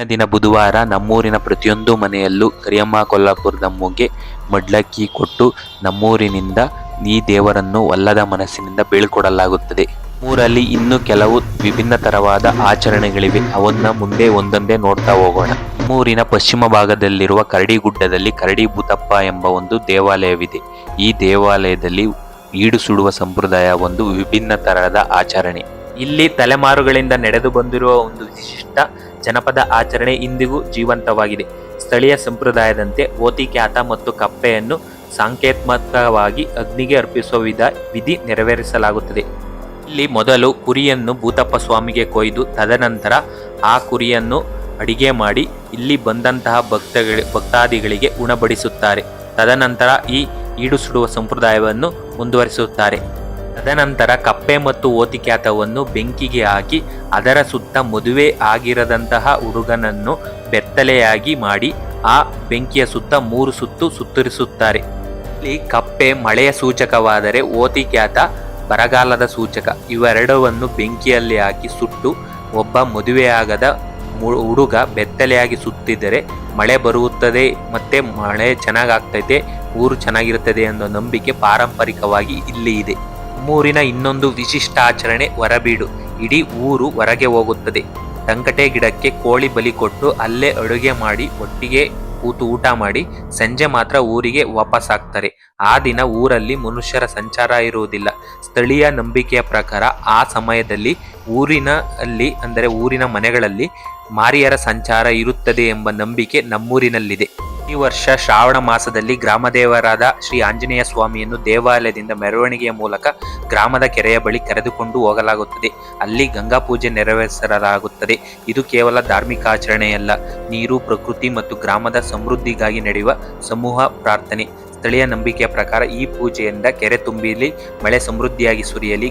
ದಿನ ಬುಧವಾರ ನಮ್ಮೂರಿನ ಪ್ರತಿಯೊಂದು ಮನೆಯಲ್ಲೂ ಕರಿಯಮ್ಮ ಕೊಲ್ಲಾಪುರದಮ್ಮಗೆ ಮಡ್ಲಕ್ಕಿ ಕೊಟ್ಟು ನಮ್ಮೂರಿನಿಂದ ಈ ದೇವರನ್ನು ಒಲ್ಲದ ಮನಸ್ಸಿನಿಂದ ಬೀಳ್ಕೊಡಲಾಗುತ್ತದೆ. ಊರಲ್ಲಿ ಇನ್ನೂ ಕೆಲವು ವಿಭಿನ್ನ ತರವಾದ ಆಚರಣೆಗಳಿವೆ. ಅವನ್ನ ಮುಂದೆ ಒಂದೊಂದೇ ನೋಡ್ತಾ ಹೋಗೋಣ. ನಮ್ಮೂರಿನ ಪಶ್ಚಿಮ ಭಾಗದಲ್ಲಿರುವ ಕರಡಿಗುಡ್ಡದಲ್ಲಿ ಕರಡಿ ಭೂತಪ್ಪ ಎಂಬ ಒಂದು ದೇವಾಲಯವಿದೆ. ಈ ದೇವಾಲಯದಲ್ಲಿ ಈಡು ಸುಡುವ ಸಂಪ್ರದಾಯ ಒಂದು ವಿಭಿನ್ನ ತರಹದ ಆಚರಣೆ. ಇಲ್ಲಿ ತಲೆಮಾರುಗಳಿಂದ ನಡೆದು ಬಂದಿರುವ ಒಂದು ವಿಶಿಷ್ಟ ಜನಪದ ಆಚರಣೆ ಇಂದಿಗೂ ಜೀವಂತವಾಗಿದೆ. ಸ್ಥಳೀಯ ಸಂಪ್ರದಾಯದಂತೆ ಓತಿಕ್ಯಾತ ಮತ್ತು ಕಪ್ಪೆಯನ್ನು ಸಾಂಕೇತಾತ್ಮಕವಾಗಿ ಅಗ್ನಿಗೆ ಅರ್ಪಿಸುವ ವಿಧಿ ನೆರವೇರಿಸಲಾಗುತ್ತದೆ. ಇಲ್ಲಿ ಮೊದಲು ಕುರಿಯನ್ನು ಭೂತಪ್ಪ ಸ್ವಾಮಿಗೆ ಕೊಯ್ದು ತದನಂತರ ಆ ಕುರಿಯನ್ನು ಅಡಿಗೆ ಮಾಡಿ ಇಲ್ಲಿ ಬಂದಂತಹ ಭಕ್ತಾದಿಗಳಿಗೆ ಉಣಬಡಿಸುತ್ತಾರೆ. ತದನಂತರ ಈ ಈಡು ಸುಡುವ ಸಂಪ್ರದಾಯವನ್ನು ಮುಂದುವರಿಸುತ್ತಾರೆ. ತದನಂತರ ಕಪ್ಪೆ ಮತ್ತು ಓತಿಕ್ಯಾತವನ್ನು ಬೆಂಕಿಗೆ ಹಾಕಿ ಅದರ ಸುತ್ತ ಮದುವೆ ಆಗಿರದಂತಹ ಹುಡುಗನನ್ನು ಬೆತ್ತಲೆಯಾಗಿ ಮಾಡಿ ಆ ಬೆಂಕಿಯ ಸುತ್ತ 3 ಸುತ್ತು ಸುತ್ತರಿಸುತ್ತಾರೆ. ಇಲ್ಲಿ ಕಪ್ಪೆ ಮಳೆಯ ಸೂಚಕವಾದರೆ ಓತಿಕ್ಯಾತ ಬರಗಾಲದ ಸೂಚಕ. ಇವೆರಡವನ್ನು ಬೆಂಕಿಯಲ್ಲಿ ಹಾಕಿ ಸುಟ್ಟು ಒಬ್ಬ ಮದುವೆಯಾಗದ ಹುಡುಗ ಬೆತ್ತಲೆಯಾಗಿ ಸುತ್ತಿದರೆ ಮಳೆ ಬರುತ್ತದೆ ಮತ್ತೆ ಮಳೆ ಚೆನ್ನಾಗಾಗ್ತೈತೆ, ಊರು ಚೆನ್ನಾಗಿರುತ್ತದೆ ಅನ್ನೋ ನಂಬಿಕೆ ಪಾರಂಪರಿಕವಾಗಿ ಇಲ್ಲಿ ಇದೆ. ನಮ್ಮೂರಿನ ಇನ್ನೊಂದು ವಿಶಿಷ್ಟ ಆಚರಣೆ ಹೊರಬೀಡು. ಇಡೀ ಊರು ಹೊರಗೆ ಹೋಗುತ್ತದೆ. ಟಂಕಟೆ ಗಿಡಕ್ಕೆ ಕೋಳಿ ಬಲಿ ಕೊಟ್ಟು ಅಲ್ಲೇ ಅಡುಗೆ ಮಾಡಿ ಒಟ್ಟಿಗೆ ಕೂತು ಊಟ ಮಾಡಿ ಸಂಜೆ ಮಾತ್ರ ಊರಿಗೆ ವಾಪಸ್ ಆಗ್ತಾರೆ. ಆ ದಿನ ಊರಲ್ಲಿ ಮನುಷ್ಯರ ಸಂಚಾರ ಇರುವುದಿಲ್ಲ. ಸ್ಥಳೀಯ ನಂಬಿಕೆಯ ಪ್ರಕಾರ ಆ ಸಮಯದಲ್ಲಿ ಊರಿನ ಮನೆಗಳಲ್ಲಿ ಮಾರಿಯರ ಸಂಚಾರ ಇರುತ್ತದೆ ಎಂಬ ನಂಬಿಕೆ ನಮ್ಮೂರಿನಲ್ಲಿದೆ. ಈ ವರ್ಷ ಶ್ರಾವಣ ಮಾಸದಲ್ಲಿ ಗ್ರಾಮದೇವರಾದ ಶ್ರೀ ಆಂಜನೇಯ ಸ್ವಾಮಿಯನ್ನು ದೇವಾಲಯದಿಂದ ಮೆರವಣಿಗೆಯ ಮೂಲಕ ಗ್ರಾಮದ ಕೆರೆಯ ಬಳಿ ಕರೆದುಕೊಂಡು ಹೋಗಲಾಗುತ್ತದೆ. ಅಲ್ಲಿ ಗಂಗಾ ಪೂಜೆ ನೆರವೇರಿಸಲಾಗುತ್ತದೆ. ಇದು ಕೇವಲ ಧಾರ್ಮಿಕ ಆಚರಣೆಯಲ್ಲ, ನೀರು, ಪ್ರಕೃತಿ ಮತ್ತು ಗ್ರಾಮದ ಸಮೃದ್ಧಿಗಾಗಿ ನಡೆಯುವ ಸಮೂಹ ಪ್ರಾರ್ಥನೆ. ಸ್ಥಳೀಯ ನಂಬಿಕೆಯ ಪ್ರಕಾರ ಈ ಪೂಜೆಯಿಂದ ಕೆರೆ ತುಂಬಲಿ, ಮಳೆ ಸಮೃದ್ಧಿಯಾಗಿ ಸುರಿಯಲಿ,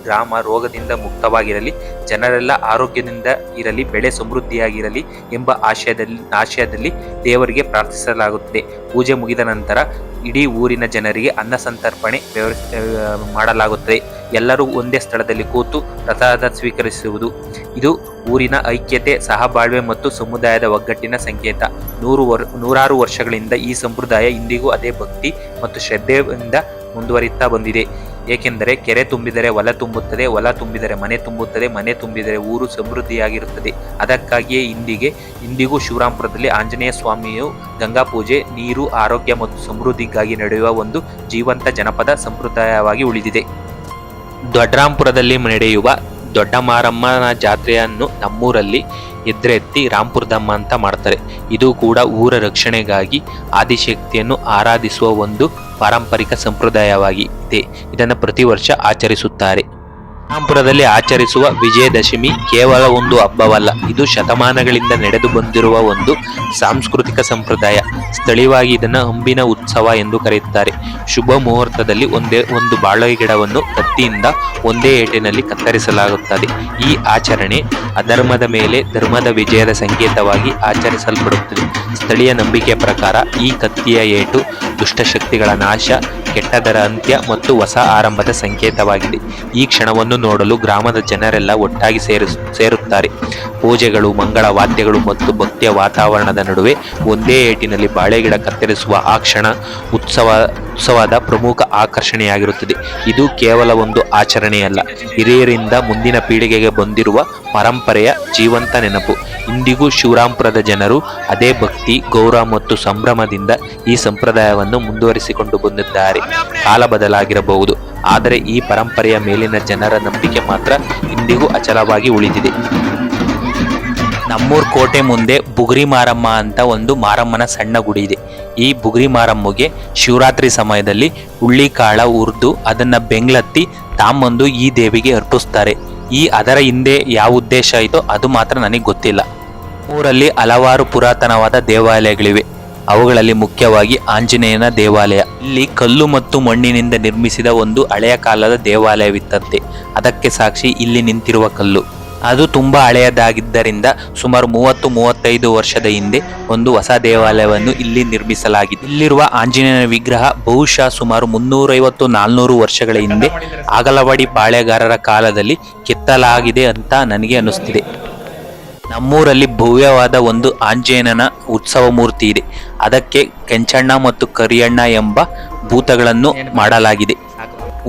ಗ್ರಾಮ ರೋಗದಿಂದ ಮುಕ್ತವಾಗಿರಲಿ, ಜನರೆಲ್ಲ ಆರೋಗ್ಯದಿಂದ ಇರಲಿ, ಬೆಳೆ ಸಮೃದ್ಧಿಯಾಗಿರಲಿ ಎಂಬ ಆಶಯದಲ್ಲಿ ದೇವರಿಗೆ ಪ್ರಾರ್ಥಿಸಲಾಗುತ್ತದೆ. ಪೂಜೆ ಮುಗಿದ ನಂತರ ಇಡೀ ಊರಿನ ಜನರಿಗೆ ಅನ್ನ ಸಂತರ್ಪಣೆ ಮಾಡಲಾಗುತ್ತದೆ. ಎಲ್ಲರೂ ಒಂದೇ ಸ್ಥಳದಲ್ಲಿ ಕೂತು ಪ್ರಸಾದ ಸ್ವೀಕರಿಸುವುದು. ಇದು ಊರಿನ ಐಕ್ಯತೆ, ಸಹಬಾಳ್ವೆ ಮತ್ತು ಸಮುದಾಯದ ಒಗ್ಗಟ್ಟಿನ ಸಂಕೇತ. ನೂರಾರು ವರ್ಷಗಳಿಂದ ಈ ಸಂಪ್ರದಾಯ ಇಂದಿಗೂ ಅದೇ ಭಕ್ತಿ ಮತ್ತು ಶ್ರದ್ಧೆಯಿಂದ ಮುಂದುವರಿತಾ ಬಂದಿದೆ. ಏಕೆಂದರೆ ಕೆರೆ ತುಂಬಿದರೆ ಹೊಲ ತುಂಬುತ್ತದೆ, ಹೊಲ ತುಂಬಿದರೆ ಮನೆ ತುಂಬುತ್ತದೆ, ಮನೆ ತುಂಬಿದರೆ ಊರು ಸಮೃದ್ಧಿಯಾಗಿರುತ್ತದೆ. ಅದಕ್ಕಾಗಿಯೇ ಇಂದಿಗೂ ಶಿವರಾಂಪುರದಲ್ಲಿ ಆಂಜನೇಯ ಸ್ವಾಮಿಯು ಗಂಗಾ ಪೂಜೆ, ನೀರು, ಆರೋಗ್ಯ ಮತ್ತು ಸಮೃದ್ಧಿಗಾಗಿ ನಡೆಯುವ ಒಂದು ಜೀವಂತ ಜನಪದ ಸಂಪ್ರದಾಯವಾಗಿ ಉಳಿದಿದೆ. ದೊಡ್ಡರಾಂಪುರದಲ್ಲಿ ನಡೆಯುವ ದೊಡ್ಡ ಮಾರಮ್ಮನ ಜಾತ್ರೆಯನ್ನು ನಮ್ಮೂರಲ್ಲಿ ಎದುರೆತ್ತಿ ರಾಂಪುರದಮ್ಮ ಅಂತ ಮಾಡ್ತಾರೆ. ಇದು ಕೂಡ ಊರ ರಕ್ಷಣೆಗಾಗಿ ಆದಿಶಕ್ತಿಯನ್ನು ಆರಾಧಿಸುವ ಒಂದು ಪಾರಂಪರಿಕ ಸಂಪ್ರದಾಯವಾಗಿದೆ. ಇದನ್ನು ಪ್ರತಿ ವರ್ಷ ಆಚರಿಸುತ್ತಾರೆ. ರಾಂಪುರದಲ್ಲಿ ಆಚರಿಸುವ ವಿಜಯದಶಮಿ ಕೇವಲ ಒಂದು ಹಬ್ಬವಲ್ಲ, ಇದು ಶತಮಾನಗಳಿಂದ ನಡೆದು ಬಂದಿರುವ ಒಂದು ಸಾಂಸ್ಕೃತಿಕ ಸಂಪ್ರದಾಯ. ಸ್ಥಳೀಯವಾಗಿ ಇದನ್ನು ಅಂಬಿನ ಉತ್ಸವ ಎಂದು ಕರೆಯುತ್ತಾರೆ. ಶುಭ ಮುಹೂರ್ತದಲ್ಲಿ ಒಂದು ಬಾಳೆ ಗಿಡವನ್ನು ಕತ್ತಿಯಿಂದ ಒಂದೇ ಏಟಿನಲ್ಲಿ ಕತ್ತರಿಸಲಾಗುತ್ತದೆ. ಈ ಆಚರಣೆ ಅಧರ್ಮದ ಮೇಲೆ ಧರ್ಮದ ವಿಜಯದ ಸಂಕೇತವಾಗಿ ಆಚರಿಸಲ್ಪಡುತ್ತದೆ. ಸ್ಥಳೀಯ ನಂಬಿಕೆಯ ಪ್ರಕಾರ ಈ ಕತ್ತಿಯ ಏಟು ದುಷ್ಟಶಕ್ತಿಗಳ ನಾಶ, ಕೆಟ್ಟದರ ಅಂತ್ಯ ಮತ್ತು ಹೊಸ ಆರಂಭದ ಸಂಕೇತವಾಗಿದೆ. ಈ ಕ್ಷಣವನ್ನು ನೋಡಲು ಗ್ರಾಮದ ಜನರೆಲ್ಲ ಒಟ್ಟಾಗಿ ಸೇರುತ್ತಾರೆ. ಪೂಜೆಗಳು, ಮಂಗಳ ವಾದ್ಯಗಳು ಮತ್ತು ಭಕ್ತಿಯ ವಾತಾವರಣದ ನಡುವೆ ಒಂದೇ ಏಟಿನಲ್ಲಿ ಬಾಳೆಗಿಡ ಕತ್ತರಿಸುವ ಆ ಕ್ಷಣ ಉತ್ಸವದ ಪ್ರಮುಖ ಆಕರ್ಷಣೆಯಾಗಿರುತ್ತದೆ. ಇದು ಕೇವಲ ಒಂದು ಆಚರಣೆಯಲ್ಲ, ಹಿರಿಯರಿಂದ ಮುಂದಿನ ಪೀಳಿಗೆಗೆ ಬಂದಿರುವ ಪರಂಪರೆಯ ಜೀವಂತ ನೆನಪು. ಇಂದಿಗೂ ಶಿವರಾಂಪುರದ ಜನರು ಅದೇ ಭಕ್ತಿ, ಗೌರವ ಮತ್ತು ಸಂಭ್ರಮದಿಂದ ಈ ಸಂಪ್ರದಾಯವನ್ನು ಮುಂದುವರಿಸಿಕೊಂಡು ಬಂದಿದ್ದಾರೆ. ಕಾಲ ಬದಲಾಗಿರಬಹುದು, ಆದರೆ ಈ ಪರಂಪರೆಯ ಮೇಲಿನ ಜನರ ನಂಬಿಕೆ ಮಾತ್ರ ಇಂದಿಗೂ ಅಚಲವಾಗಿ ಉಳಿದಿದೆ. ನಮ್ಮೂರ್ ಕೋಟೆ ಮುಂದೆ ಬುಗುರಿ ಮಾರಮ್ಮ ಅಂತ ಒಂದು ಮಾರಮ್ಮನ ಸಣ್ಣ ಗುಡಿ ಇದೆ. ಈ ಬುಗುರಿ ಮಾರಮ್ಮಗೆ ಶಿವರಾತ್ರಿ ಸಮಯದಲ್ಲಿ ಹುಳ್ಳಿ ಕಾಳ ಹುರಿದು ಅದನ್ನ ಬೆಂಗ್ಲತ್ತಿ ತಾಂಬಂದು ಈ ದೇವಿಗೆ ಅರ್ಪಿಸ್ತಾರೆ. ಅದರ ಹಿಂದೆ ಯಾವ ಉದ್ದೇಶ ಆಯಿತೋ ಅದು ಮಾತ್ರ ನನಗೆ ಗೊತ್ತಿಲ್ಲ. ಊರಲ್ಲಿ ಹಲವಾರು ಪುರಾತನವಾದ ದೇವಾಲಯಗಳಿವೆ. ಅವುಗಳಲ್ಲಿ ಮುಖ್ಯವಾಗಿ ಆಂಜನೇಯನ ದೇವಾಲಯ. ಇಲ್ಲಿ ಕಲ್ಲು ಮತ್ತು ಮಣ್ಣಿನಿಂದ ನಿರ್ಮಿಸಿದ ಒಂದು ಹಳೆಯ ಕಾಲದ ದೇವಾಲಯವಿತ್ತಂತೆ. ಅದಕ್ಕೆ ಸಾಕ್ಷಿ ಇಲ್ಲಿ ನಿಂತಿರುವ ಕಲ್ಲು. ಅದು ತುಂಬ ಹಳೆಯದಾಗಿದ್ದರಿಂದ ಸುಮಾರು 30-35 ವರ್ಷದ ಹಿಂದೆ ಒಂದು ಹೊಸ ದೇವಾಲಯವನ್ನು ಇಲ್ಲಿ ನಿರ್ಮಿಸಲಾಗಿದೆ. ಇಲ್ಲಿರುವ ಆಂಜನೇಯನ ವಿಗ್ರಹ ಬಹುಶಃ ಸುಮಾರು 350-400 ವರ್ಷಗಳ ಹಿಂದೆ ಅಗಲವಾಡಿ ಪಾಳೆಗಾರರ ಕಾಲದಲ್ಲಿ ಕೆತ್ತಲಾಗಿದೆ ಅಂತ ನನಗೆ ಅನ್ನಿಸ್ತಿದೆ. ನಮ್ಮೂರಲ್ಲಿ ಭವ್ಯವಾದ ಒಂದು ಆಂಜನೇಯನ ಉತ್ಸವ ಮೂರ್ತಿ ಇದೆ. ಅದಕ್ಕೆ ಕೆಂಚಣ್ಣ ಮತ್ತು ಕರಿಯಣ್ಣ ಎಂಬ ಭೂತಗಳನ್ನು ಮಾಡಲಾಗಿದೆ.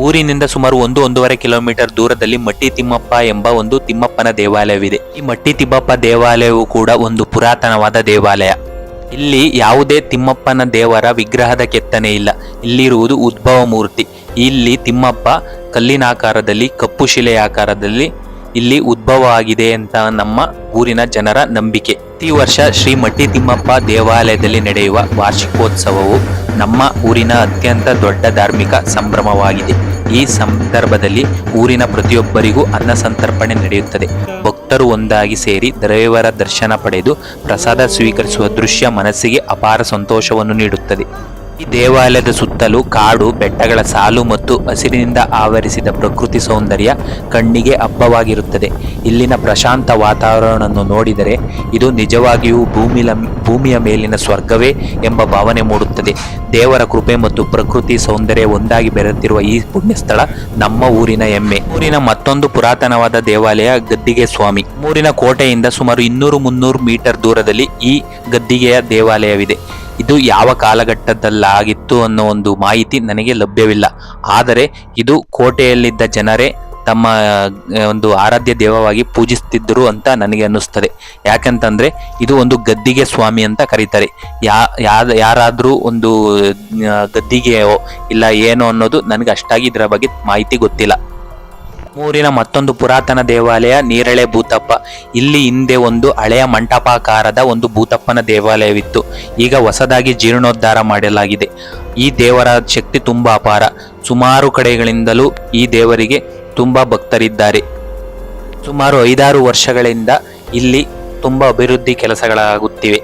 ಊರಿನಿಂದ ಸುಮಾರು 1-1.5 ಕಿಲೋಮೀಟರ್ ದೂರದಲ್ಲಿ ಮಟ್ಟಿ ತಿಮ್ಮಪ್ಪ ಎಂಬ ಒಂದು ತಿಮ್ಮಪ್ಪನ ದೇವಾಲಯವಿದೆ. ಈ ಮಟ್ಟಿ ತಿಮ್ಮಪ್ಪ ದೇವಾಲಯವು ಕೂಡ ಒಂದು ಪುರಾತನವಾದ ದೇವಾಲಯ. ಇಲ್ಲಿ ಯಾವುದೇ ತಿಮ್ಮಪ್ಪನ ದೇವರ ವಿಗ್ರಹದ ಕೆತ್ತನೆ ಇಲ್ಲ. ಇಲ್ಲಿರುವುದು ಉದ್ಭವ ಮೂರ್ತಿ. ಇಲ್ಲಿ ತಿಮ್ಮಪ್ಪ ಕಲ್ಲಿನ ಆಕಾರದಲ್ಲಿ, ಕಪ್ಪು ಶಿಲೆಯ ಆಕಾರದಲ್ಲಿ ಇಲ್ಲಿ ಉದ್ಭವ ಆಗಿದೆ ಅಂತ ನಮ್ಮ ಊರಿನ ಜನರ ನಂಬಿಕೆ. ಪ್ರತಿ ವರ್ಷ ಶ್ರೀ ಮಟ್ಟಿ ತಿಮ್ಮಪ್ಪ ದೇವಾಲಯದಲ್ಲಿ ನಡೆಯುವ ವಾರ್ಷಿಕೋತ್ಸವವು ನಮ್ಮ ಊರಿನ ಅತ್ಯಂತ ದೊಡ್ಡ ಧಾರ್ಮಿಕ ಸಂಭ್ರಮವಾಗಿದೆ. ಈ ಸಂದರ್ಭದಲ್ಲಿ ಊರಿನ ಪ್ರತಿಯೊಬ್ಬರಿಗೂ ಅನ್ನ ಸಂತರ್ಪಣೆ ನಡೆಯುತ್ತದೆ. ಭಕ್ತರು ಒಂದಾಗಿ ಸೇರಿ ದೇವರ ದರ್ಶನ ಪಡೆದು ಪ್ರಸಾದ ಸ್ವೀಕರಿಸುವ ದೃಶ್ಯ ಮನಸ್ಸಿಗೆ ಅಪಾರ ಸಂತೋಷವನ್ನು ನೀಡುತ್ತದೆ. ಈ ದೇವಾಲಯದ ಸುತ್ತಲೂ ಕಾಡು, ಬೆಟ್ಟಗಳ ಸಾಲು ಮತ್ತು ಹಸಿರಿನಿಂದ ಆವರಿಸಿದ ಪ್ರಕೃತಿ ಸೌಂದರ್ಯ ಕಣ್ಣಿಗೆ ಹಬ್ಬವಾಗಿರುತ್ತದೆ. ಇಲ್ಲಿನ ಪ್ರಶಾಂತ ವಾತಾವರಣವನ್ನು ನೋಡಿದರೆ ಇದು ನಿಜವಾಗಿಯೂ ಭೂಮಿಯ ಮೇಲಿನ ಸ್ವರ್ಗವೇ ಎಂಬ ಭಾವನೆ ಮೂಡುತ್ತದೆ. ದೇವರ ಕೃಪೆ ಮತ್ತು ಪ್ರಕೃತಿ ಸೌಂದರ್ಯ ಒಂದಾಗಿ ಬೆರೆತಿರುವ ಈ ಪುಣ್ಯಸ್ಥಳ ನಮ್ಮ ಊರಿನ ಹೆಮ್ಮೆ. ಊರಿನ ಮತ್ತೊಂದು ಪುರಾತನವಾದ ದೇವಾಲಯ ಗದ್ದಿಗೆ ಸ್ವಾಮಿ. ಊರಿನ ಕೋಟೆಯಿಂದ ಸುಮಾರು 200-300 ಮೀಟರ್ ದೂರದಲ್ಲಿ ಈ ಗದ್ದಿಗೆಯ ದೇವಾಲಯವಿದೆ. ಇದು ಯಾವ ಕಾಲಘಟ್ಟದಲ್ಲಾಗಿತ್ತು ಅನ್ನೋ ಒಂದು ಮಾಹಿತಿ ನನಗೆ ಲಭ್ಯವಿಲ್ಲ. ಆದರೆ ಇದು ಕೋಟೆಯಲ್ಲಿದ್ದ ಜನರೇ ತಮ್ಮ ಒಂದು ಆರಾಧ್ಯ ದೇವವಾಗಿ ಪೂಜಿಸ್ತಿದ್ದರು ಅಂತ ನನಗೆ ಅನ್ನಿಸ್ತದೆ. ಯಾಕಂತಂದ್ರೆ ಇದು ಒಂದು ಗದ್ದಿಗೆ ಸ್ವಾಮಿ ಅಂತ ಕರೀತಾರೆ. ಯಾರಾದ್ರೂ ಒಂದು ಗದ್ದಿಗೆಯೋ ಇಲ್ಲ ಏನೋ ಅನ್ನೋದು ನನಗೆ ಅಷ್ಟಾಗಿ ಇದರ ಬಗ್ಗೆ ಮಾಹಿತಿ ಗೊತ್ತಿಲ್ಲ. ಊರಿನ ಮತ್ತೊಂದು ಪುರಾತನ ದೇವಾಲಯ ನೀರಳೆ ಭೂತಪ್ಪ. ಇಲ್ಲಿ ಹಿಂದೆ ಒಂದು ಹಳೆಯ ಮಂಟಪಾಕಾರದ ಒಂದು ಭೂತಪ್ಪನ ದೇವಾಲಯವಿತ್ತು. ಈಗ ಹೊಸದಾಗಿ ಜೀರ್ಣೋದ್ಧಾರ ಮಾಡಲಾಗಿದೆ. ಈ ದೇವರ ಶಕ್ತಿ ತುಂಬಾ ಅಪಾರ. ಸುಮಾರು ಕಡೆಗಳಿಂದಲೂ ಈ ದೇವರಿಗೆ ತುಂಬಾ ಭಕ್ತರಿದ್ದಾರೆ. ಸುಮಾರು 5-6 ವರ್ಷಗಳಿಂದ ಇಲ್ಲಿ ತುಂಬಾ ಅಭಿವೃದ್ಧಿ ಕೆಲಸಗಳಾಗುತ್ತಿವೆ.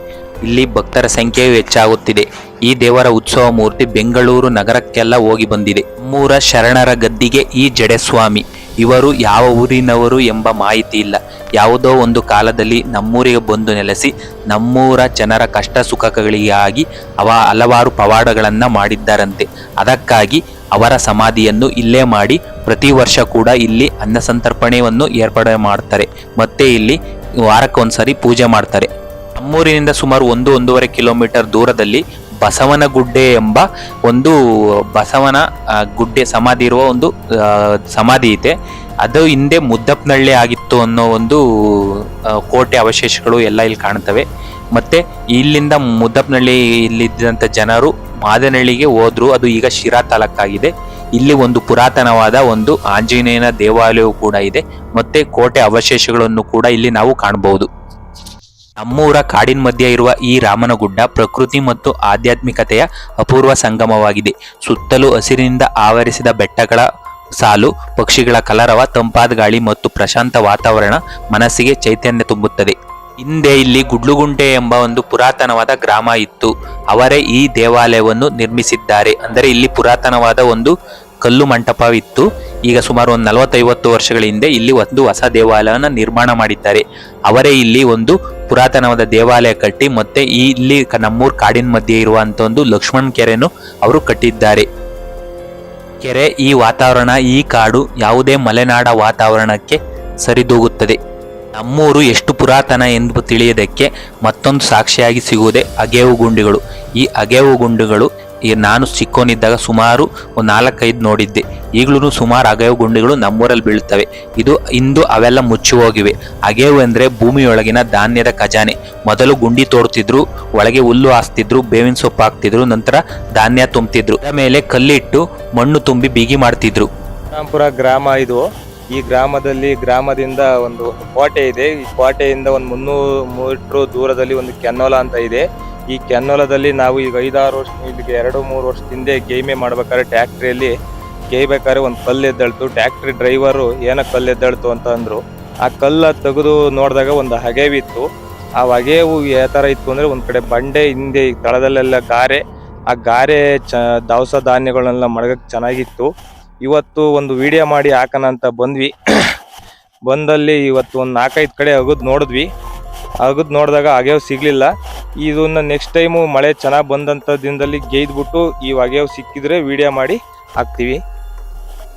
ಇಲ್ಲಿ ಭಕ್ತರ ಸಂಖ್ಯೆಯು ಹೆಚ್ಚಾಗುತ್ತಿದೆ. ಈ ದೇವರ ಉತ್ಸವ ಮೂರ್ತಿ ಬೆಂಗಳೂರು ನಗರಕ್ಕೆಲ್ಲ ಹೋಗಿ ಬಂದಿದೆ. ಮೂರ ಶರಣರ ಗದ್ದಿಗೆ ಈ ಜಡೆಸ್ವಾಮಿ. ಇವರು ಯಾವ ಊರಿನವರು ಎಂಬ ಮಾಹಿತಿ ಇಲ್ಲ. ಯಾವುದೋ ಒಂದು ಕಾಲದಲ್ಲಿ ನಮ್ಮೂರಿಗೆ ಬಂದು ನೆಲೆಸಿ ನಮ್ಮೂರ ಜನರ ಕಷ್ಟ ಸುಖಗಳಿಗಾಗಿ ಹಲವಾರು ಪವಾಡಗಳನ್ನು ಮಾಡಿದ್ದಾರಂತೆ. ಅದಕ್ಕಾಗಿ ಅವರ ಸಮಾಧಿಯನ್ನು ಇಲ್ಲೇ ಮಾಡಿ ಪ್ರತಿ ವರ್ಷ ಕೂಡ ಇಲ್ಲಿ ಅನ್ನಸಂತರ್ಪಣೆಯನ್ನು ಏರ್ಪಾಡು ಮಾಡ್ತಾರೆ. ಮತ್ತೆ ಇಲ್ಲಿ ವಾರಕ್ಕೊಂದ್ಸರಿ ಪೂಜೆ ಮಾಡ್ತಾರೆ. ನಮ್ಮೂರಿನಿಂದ ಸುಮಾರು 1-1.5 ಕಿಲೋಮೀಟರ್ ದೂರದಲ್ಲಿ ಬಸವನಗುಡ್ಡೆ ಎಂಬ ಒಂದು ಬಸವನ ಗುಡ್ಡೆ ಸಮಾಧಿ ಇರುವ ಒಂದು ಸಮಾಧಿ ಇದೆ. ಅದು ಹಿಂದೆ ಮುದ್ದಪ್ಪನಹಳ್ಳಿ ಆಗಿತ್ತು ಅನ್ನೋ ಒಂದು ಕೋಟೆ ಅವಶೇಷಗಳು ಎಲ್ಲ ಇಲ್ಲಿ ಕಾಣ್ತವೆ. ಮತ್ತೆ ಇಲ್ಲಿಂದ ಮುದ್ದಪ್ಪನಹಳ್ಳಿ ಇಲ್ಲಿದ್ದಂಥ ಜನರು ಮಾದನಹಳ್ಳಿಗೆ ಹೋದ್ರು. ಅದು ಈಗ ಶಿರಾ ತಾಲೂಕಾಗಿದೆ. ಇಲ್ಲಿ ಒಂದು ಪುರಾತನವಾದ ಒಂದು ಆಂಜನೇಯನ ದೇವಾಲಯವು ಕೂಡ ಇದೆ. ಮತ್ತೆ ಕೋಟೆ ಅವಶೇಷಗಳನ್ನು ಕೂಡ ಇಲ್ಲಿ ನಾವು ಕಾಣಬಹುದು. ನಮ್ಮೂರ ಕಾಡಿನ ಮಧ್ಯೆ ಇರುವ ಈ ರಾಮನಗುಡ್ಡ ಪ್ರಕೃತಿ ಮತ್ತು ಆಧ್ಯಾತ್ಮಿಕತೆಯ ಅಪೂರ್ವ ಸಂಗಮವಾಗಿದೆ. ಸುತ್ತಲೂ ಹಸಿರಿನಿಂದ ಆವರಿಸಿದ ಬೆಟ್ಟಗಳ ಸಾಲು, ಪಕ್ಷಿಗಳ ಕಲರವ, ತಂಪಾದ ಗಾಳಿ ಮತ್ತು ಪ್ರಶಾಂತ ವಾತಾವರಣ ಮನಸ್ಸಿಗೆ ಚೈತನ್ಯ ತುಂಬುತ್ತದೆ. ಹಿಂದೆ ಇಲ್ಲಿ ಗುಡ್ಲುಗುಂಟೆ ಎಂಬ ಒಂದು ಪುರಾತನವಾದ ಗ್ರಾಮ ಇತ್ತು. ಅವರೇ ಈ ದೇವಾಲಯವನ್ನು ನಿರ್ಮಿಸಿದ್ದಾರೆ. ಅಂದರೆ ಇಲ್ಲಿ ಪುರಾತನವಾದ ಒಂದು ಕಲ್ಲು ಮಂಟಪವಿತ್ತು. ಈಗ ಸುಮಾರು ಒಂದು 40-50 ವರ್ಷಗಳ ಹಿಂದೆ ಇಲ್ಲಿ ಒಂದು ಹೊಸ ದೇವಾಲಯನ ನಿರ್ಮಾಣ ಮಾಡಿದ್ದಾರೆ. ಅವರೇ ಇಲ್ಲಿ ಒಂದು ಪುರಾತನವಾದ ದೇವಾಲಯ ಕಟ್ಟಿ ಮತ್ತೆ ಇಲ್ಲಿ ನಮ್ಮೂರ್ ಕಾಡಿನ ಮಧ್ಯೆ ಇರುವಂತ ಒಂದು ಲಕ್ಷ್ಮಣ್ ಕೆರೆನು ಅವರು ಕಟ್ಟಿದ್ದಾರೆ. ಕೆರೆ, ಈ ವಾತಾವರಣ, ಈ ಕಾಡು ಯಾವುದೇ ಮಲೆನಾಡ ವಾತಾವರಣಕ್ಕೆ ಸರಿದೂಗುತ್ತದೆ. ನಮ್ಮೂರು ಎಷ್ಟು ಪುರಾತನ ಎಂದು ತಿಳಿಯೋದಕ್ಕೆ ಮತ್ತೊಂದು ಸಾಕ್ಷಿಯಾಗಿ ಸಿಗುವುದೇ ಅಗೇವು ಗುಂಡಿಗಳು. ಈ ಅಗೇವು ಗುಂಡಿಗಳು ನಾನು ಚಿಕ್ಕೋನಿದ್ದಾಗ ಸುಮಾರು ಒಂದು 4-5 ನೋಡಿದ್ದೆ. ಈಗಲೂ ಸುಮಾರು ಅಗೇವು ಗುಂಡಿಗಳು ನಮ್ಮೂರಲ್ಲಿ ಬೀಳುತ್ತವೆ. ಇಂದು ಅವೆಲ್ಲ ಮುಚ್ಚಿ ಹೋಗಿವೆ. ಅಗೇವು ಅಂದರೆ ಭೂಮಿಯೊಳಗಿನ ಧಾನ್ಯದ ಖಜಾನೆ. ಮೊದಲು ಗುಂಡಿ ತೋಡ್ತಿದ್ರು, ಒಳಗೆ ಹುಲ್ಲು ಹಾಸ್ತಿದ್ರು, ಬೇವಿನ ಸೊಪ್ಪು ಹಾಕ್ತಿದ್ರು, ನಂತರ ಧಾನ್ಯ ತುಂಬ್ತಿದ್ರು. ಆಮೇಲೆ ಕಲ್ಲಿಟ್ಟು ಮಣ್ಣು ತುಂಬಿ ಬೀಗಿ ಮಾಡ್ತಿದ್ರು. ರಾಮಪುರ ಗ್ರಾಮ ಇದು. ಈ ಗ್ರಾಮದಿಂದ ಒಂದು ಕೋಟೆ ಇದೆ. ಈ ಕೋಟೆಯಿಂದ ಒಂದು 300 ಮೀಟರ್ ದೂರದಲ್ಲಿ ಒಂದು ಕೆನ್ನೋಲ ಅಂತ ಇದೆ. ಈ ಕೆನ್ನೋಲದಲ್ಲಿ ನಾವು ಈಗ 5-6 ವರ್ಷ, ಇಲ್ಲಿಗೆ 2-3 ವರ್ಷದ ಹಿಂದೆ ಗೇಯ್ಮೆ ಮಾಡ್ಬೇಕಾದ್ರೆ ಟ್ಯಾಕ್ಟ್ರಿಯಲ್ಲಿ ಗೇಯ್ಬೇಕಾದ್ರೆ ಒಂದು ಕಲ್ಲು ಎದ್ದೇಳ್ತು. ಟ್ಯಾಕ್ಟ್ರಿ ಡ್ರೈವರು ಏನೋ ಕಲ್ಲು ಎದ್ದೇಳ್ತು ಅಂತ ಅಂದ್ರು. ಆ ಕಲ್ಲ ತೆಗೆದು ನೋಡಿದಾಗ ಒಂದು ಹಗೆವಿತ್ತು. ಆ ಹಗೆವು ಯಾವ ಥರ ಇತ್ತು ಅಂದರೆ ಒಂದು ಕಡೆ ಬಂಡೆ, ಹಿಂದೆ ಈ ತಳದಲ್ಲೆಲ್ಲ ಗಾರೆ. ಆ ಗಾರೆ ದವಸ ಧಾನ್ಯಗಳನ್ನೆಲ್ಲ ಮಡಗಕ್ಕೆ ಚೆನ್ನಾಗಿತ್ತು. ಇವತ್ತು ಒಂದು ವಿಡಿಯೋ ಮಾಡಿ ಹಾಕೋಣ ಅಂತ ಬಂದ್ವಿ. ಬಂದಲ್ಲಿ ಇವತ್ತು ಒಂದು 4-5 ಕಡೆ ಅಗದ್ ನೋಡಿದಾಗ ಅಗೆವ್ ಸಿಗ್ಲಿಲ್ಲ. ಇದನ್ನ ನೆಕ್ಸ್ಟ್ ಟೈಮು ಮಳೆ ಚೆನ್ನಾಗಿ ಬಂದಂಥ ದಿನದಲ್ಲಿ ಗೇಯ್ದ್ಬಿಟ್ಟು ಈ ಅಗೆವ್ ಸಿಕ್ಕಿದ್ರೆ ವಿಡಿಯೋ ಮಾಡಿ ಹಾಕ್ತೀವಿ.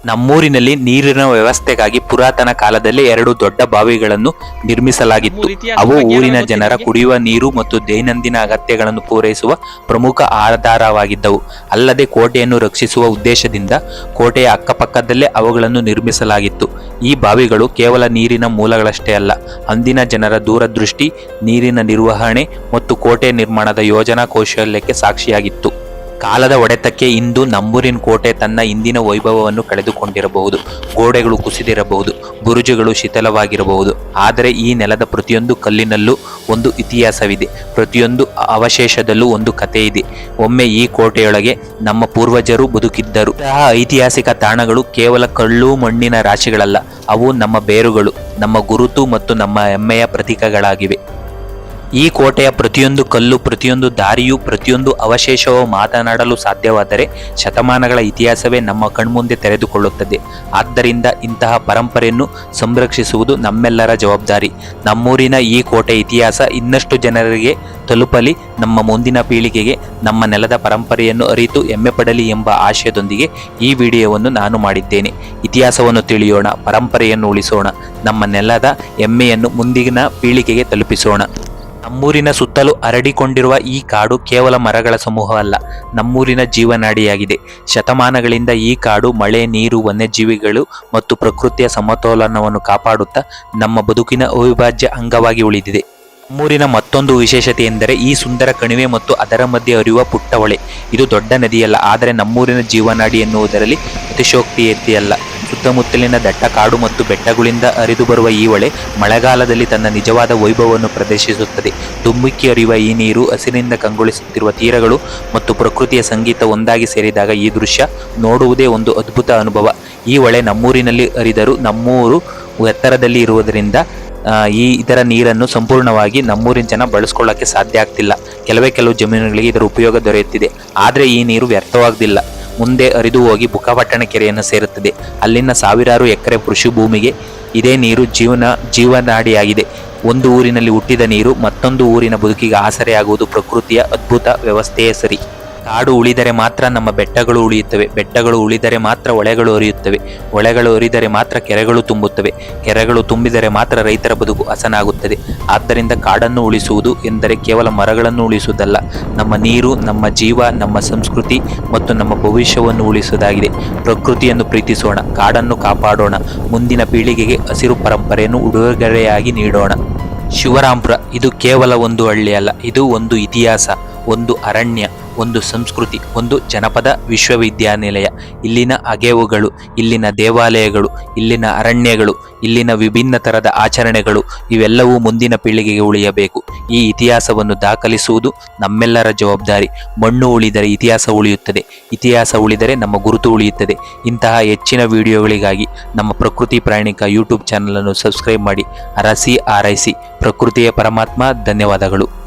ನಮ್ಮೂರಿನಲ್ಲಿ ನೀರಿನ ವ್ಯವಸ್ಥೆಗಾಗಿ ಪುರಾತನ ಕಾಲದಲ್ಲಿ 2 ದೊಡ್ಡ ಬಾವಿಗಳನ್ನು ನಿರ್ಮಿಸಲಾಗಿತ್ತು. ಅವು ಊರಿನ ಜನರ ಕುಡಿಯುವ ನೀರು ಮತ್ತು ದೈನಂದಿನ ಅಗತ್ಯಗಳನ್ನು ಪೂರೈಸುವ ಪ್ರಮುಖ ಆಧಾರವಾಗಿದ್ದವು. ಅಲ್ಲದೆ ಕೋಟೆಯನ್ನು ರಕ್ಷಿಸುವ ಉದ್ದೇಶದಿಂದ ಕೋಟೆಯ ಅಕ್ಕಪಕ್ಕದಲ್ಲೇ ಅವುಗಳನ್ನು ನಿರ್ಮಿಸಲಾಗಿತ್ತು. ಈ ಬಾವಿಗಳು ಕೇವಲ ನೀರಿನ ಮೂಲಗಳಷ್ಟೇ ಅಲ್ಲ, ಅಂದಿನ ಜನರ ದೂರದೃಷ್ಟಿ, ನೀರಿನ ನಿರ್ವಹಣೆ ಮತ್ತು ಕೋಟೆ ನಿರ್ಮಾಣದ ಯೋಜನಾ ಕೌಶಲ್ಯಕ್ಕೆ ಸಾಕ್ಷಿಯಾಗಿತ್ತು. ಕಾಲದ ಹೊಡೆತಕ್ಕೆ ಇಂದು ನಮ್ಮೂರಿನ ಕೋಟೆ ತನ್ನ ಇಂದಿನ ವೈಭವವನ್ನು ಕಳೆದುಕೊಂಡಿರಬಹುದು. ಗೋಡೆಗಳು ಕುಸಿದಿರಬಹುದು, ಬುರುಜುಗಳು ಶಿಥಿಲವಾಗಿರಬಹುದು. ಆದರೆ ಈ ನೆಲದ ಪ್ರತಿಯೊಂದು ಕಲ್ಲಿನಲ್ಲೂ ಒಂದು ಇತಿಹಾಸವಿದೆ. ಪ್ರತಿಯೊಂದು ಅವಶೇಷದಲ್ಲೂ ಒಂದು ಕಥೆ ಇದೆ. ಒಮ್ಮೆ ಈ ಕೋಟೆಯೊಳಗೆ ನಮ್ಮ ಪೂರ್ವಜರು ಬದುಕಿದ್ದರು. ಇಂತಹ ಐತಿಹಾಸಿಕ ತಾಣಗಳು ಕೇವಲ ಕಲ್ಲು ಮಣ್ಣಿನ ರಾಶಿಗಳಲ್ಲ, ಅವು ನಮ್ಮ ಬೇರುಗಳು, ನಮ್ಮ ಗುರುತು ಮತ್ತು ನಮ್ಮ ಹೆಮ್ಮೆಯ ಪ್ರತೀಕಗಳಾಗಿವೆ. ಈ ಕೋಟೆಯ ಪ್ರತಿಯೊಂದು ಕಲ್ಲು, ಪ್ರತಿಯೊಂದು ದಾರಿಯೂ, ಪ್ರತಿಯೊಂದು ಅವಶೇಷವೂ ಮಾತನಾಡಲು ಸಾಧ್ಯವಾದರೆ ಶತಮಾನಗಳ ಇತಿಹಾಸವೇ ನಮ್ಮ ಕಣ್ಮುಂದೆ ತೆರೆದುಕೊಳ್ಳುತ್ತದೆ. ಆದ್ದರಿಂದ ಇಂತಹ ಪರಂಪರೆಯನ್ನು ಸಂರಕ್ಷಿಸುವುದು ನಮ್ಮೆಲ್ಲರ ಜವಾಬ್ದಾರಿ. ನಮ್ಮೂರಿನ ಈ ಕೋಟೆ ಇತಿಹಾಸ ಇನ್ನಷ್ಟು ಜನರಿಗೆ ತಲುಪಲಿ, ನಮ್ಮ ಮುಂದಿನ ಪೀಳಿಗೆಗೆ ನಮ್ಮ ನೆಲದ ಪರಂಪರೆಯನ್ನು ಅರಿತು ಹೆಮ್ಮೆ ಪಡಲಿ ಎಂಬ ಆಶಯದೊಂದಿಗೆ ಈ ವಿಡಿಯೋವನ್ನು ನಾನು ಮಾಡಿದ್ದೇನೆ. ಇತಿಹಾಸವನ್ನು ತಿಳಿಯೋಣ, ಪರಂಪರೆಯನ್ನು ಉಳಿಸೋಣ, ನಮ್ಮ ನೆಲದ ಹೆಮ್ಮೆಯನ್ನು ಮುಂದಿನ ಪೀಳಿಗೆಗೆ ತಲುಪಿಸೋಣ. ನಮ್ಮೂರಿನ ಸುತ್ತಲೂ ಹರಡಿಕೊಂಡಿರುವ ಈ ಕಾಡು ಕೇವಲ ಮರಗಳ ಸಮೂಹವಲ್ಲ, ನಮ್ಮೂರಿನ ಜೀವನಾಡಿಯಾಗಿದೆ. ಶತಮಾನಗಳಿಂದ ಈ ಕಾಡು ಮಳೆ, ನೀರು, ವನ್ಯಜೀವಿಗಳು ಮತ್ತು ಪ್ರಕೃತಿಯ ಸಮತೋಲನವನ್ನು ಕಾಪಾಡುತ್ತಾ ನಮ್ಮ ಬದುಕಿನ ಅವಿಭಾಜ್ಯ ಅಂಗವಾಗಿ ಉಳಿದಿದೆ. ನಮ್ಮೂರಿನ ಮತ್ತೊಂದು ವಿಶೇಷತೆ ಎಂದರೆ ಈ ಸುಂದರ ಕಣಿವೆ ಮತ್ತು ಅದರ ಮಧ್ಯೆ ಹರಿಯುವ ಪುಟ್ಟ ಹೊಳೆ. ಇದು ದೊಡ್ಡ ನದಿಯಲ್ಲ, ಆದರೆ ನಮ್ಮೂರಿನ ಜೀವನಾಡಿ ಎನ್ನುವುದರಲ್ಲಿ ಅತಿಶಯೋಕ್ತಿಯಲ್ಲ. ಸುತ್ತಮುತ್ತಲಿನ ದಟ್ಟ ಕಾಡು ಮತ್ತು ಬೆಟ್ಟಗಳಿಂದ ಹರಿದು ಬರುವ ಈ ಹೊಳೆ ಮಳೆಗಾಲದಲ್ಲಿ ತನ್ನ ನಿಜವಾದ ವೈಭವವನ್ನು ಪ್ರದರ್ಶಿಸುತ್ತದೆ. ಧುಮ್ಮಿಕ್ಕಿ ಹರಿಯುವ ಈ ನೀರು, ಹಸಿರಿನಿಂದ ಕಂಗೊಳಿಸುತ್ತಿರುವ ತೀರಗಳು ಮತ್ತು ಪ್ರಕೃತಿಯ ಸಂಗೀತ ಒಂದಾಗಿ ಸೇರಿದಾಗ ಈ ದೃಶ್ಯ ನೋಡುವುದೇ ಒಂದು ಅದ್ಭುತ ಅನುಭವ. ಈ ಹೊಳೆ ನಮ್ಮೂರಿನಲ್ಲಿ ಹರಿದರೂ ನಮ್ಮೂರು ಎತ್ತರದಲ್ಲಿ ಇರುವುದರಿಂದ ಇದರ ನೀರನ್ನು ಸಂಪೂರ್ಣವಾಗಿ ನಮ್ಮೂರಿನ ಜನ ಬಳಸ್ಕೊಳ್ಳೋಕ್ಕೆ ಸಾಧ್ಯ ಆಗ್ತಿಲ್ಲ. ಕೆಲವು ಜಮೀನುಗಳಿಗೆ ಇದರ ಉಪಯೋಗ ದೊರೆಯುತ್ತಿದೆ, ಆದರೆ ಈ ನೀರು ವ್ಯರ್ಥವಾಗದಿಲ್ಲ. ಮುಂದೆ ಹರಿದು ಹೋಗಿ ಬುಕ್ಕಪಟ್ಟಣ ಕೆರೆಯನ್ನು ಸೇರುತ್ತದೆ. ಅಲ್ಲಿನ ಸಾವಿರಾರು ಎಕರೆ ಕೃಷಿ ಭೂಮಿಗೆ ಇದೇ ನೀರು ಜೀವನಾಡಿಯಾಗಿದೆ. ಒಂದು ಊರಿನಲ್ಲಿ ಹುಟ್ಟಿದ ನೀರು ಮತ್ತೊಂದು ಊರಿನ ಬದುಕಿಗೆ ಆಸರೆಯಾಗುವುದು ಪ್ರಕೃತಿಯ ಅದ್ಭುತ ವ್ಯವಸ್ಥೆಯೇ ಸರಿ. ಕಾಡು ಉಳಿದರೆ ಮಾತ್ರ ನಮ್ಮ ಬೆಟ್ಟಗಳು ಉಳಿಯುತ್ತವೆ, ಬೆಟ್ಟಗಳು ಉಳಿದರೆ ಮಾತ್ರ ಹೊಳೆಗಳು ಹರಿಯುತ್ತವೆ, ಹೊಳೆಗಳು ಹರಿದರೆ ಮಾತ್ರ ಕೆರೆಗಳು ತುಂಬುತ್ತವೆ, ಕೆರೆಗಳು ತುಂಬಿದರೆ ಮಾತ್ರ ರೈತರ ಬದುಕು ಹಸನಾಗುತ್ತದೆ. ಆದ್ದರಿಂದ ಕಾಡನ್ನು ಉಳಿಸುವುದು ಎಂದರೆ ಕೇವಲ ಮರಗಳನ್ನು ಉಳಿಸುವುದಲ್ಲ, ನಮ್ಮ ನೀರು, ನಮ್ಮ ಜೀವ, ನಮ್ಮ ಸಂಸ್ಕೃತಿ ಮತ್ತು ನಮ್ಮ ಭವಿಷ್ಯವನ್ನು ಉಳಿಸುವುದಾಗಿದೆ. ಪ್ರಕೃತಿಯನ್ನು ಪ್ರೀತಿಸೋಣ, ಕಾಡನ್ನು ಕಾಪಾಡೋಣ, ಮುಂದಿನ ಪೀಳಿಗೆಗೆ ಹಸಿರು ಪರಂಪರೆಯನ್ನು ಉಡುಗೊರೆಯಾಗಿ ನೀಡೋಣ. ಶಿವರಾಂಪುರ ಇದು ಕೇವಲ ಒಂದು ಹಳ್ಳಿ ಅಲ್ಲ, ಇದು ಒಂದು ಇತಿಹಾಸ, ಒಂದು ಅರಣ್ಯ, ಒಂದು ಸಂಸ್ಕೃತಿ, ಒಂದು ಜನಪದ ವಿಶ್ವವಿದ್ಯಾನಿಲಯ. ಇಲ್ಲಿನ ಅಗೆವುಗಳು, ಇಲ್ಲಿನ ದೇವಾಲಯಗಳು, ಇಲ್ಲಿನ ಅರಣ್ಯಗಳು, ಇಲ್ಲಿನ ವಿಭಿನ್ನ ಥರದ ಆಚರಣೆಗಳು ಇವೆಲ್ಲವೂ ಮುಂದಿನ ಪೀಳಿಗೆಗೆ ಉಳಿಯಬೇಕು. ಈ ಇತಿಹಾಸವನ್ನು ದಾಖಲಿಸುವುದು ನಮ್ಮೆಲ್ಲರ ಜವಾಬ್ದಾರಿ. ಮಣ್ಣು ಉಳಿದರೆ ಇತಿಹಾಸ ಉಳಿಯುತ್ತದೆ, ಇತಿಹಾಸ ಉಳಿದರೆ ನಮ್ಮ ಗುರುತು ಉಳಿಯುತ್ತದೆ. ಇಂತಹ ಹೆಚ್ಚಿನ ವಿಡಿಯೋಗಳಿಗಾಗಿ ನಮ್ಮ ಪ್ರಕೃತಿ ಪ್ರಾಣಿಕ ಯೂಟ್ಯೂಬ್ ಚಾನಲನ್ನು ಸಬ್ಸ್ಕ್ರೈಬ್ ಮಾಡಿ. ಅರಸಿ ಆರೈಸಿ. ಪ್ರಕೃತಿಯ ಪರಮಾತ್ಮ. ಧನ್ಯವಾದಗಳು.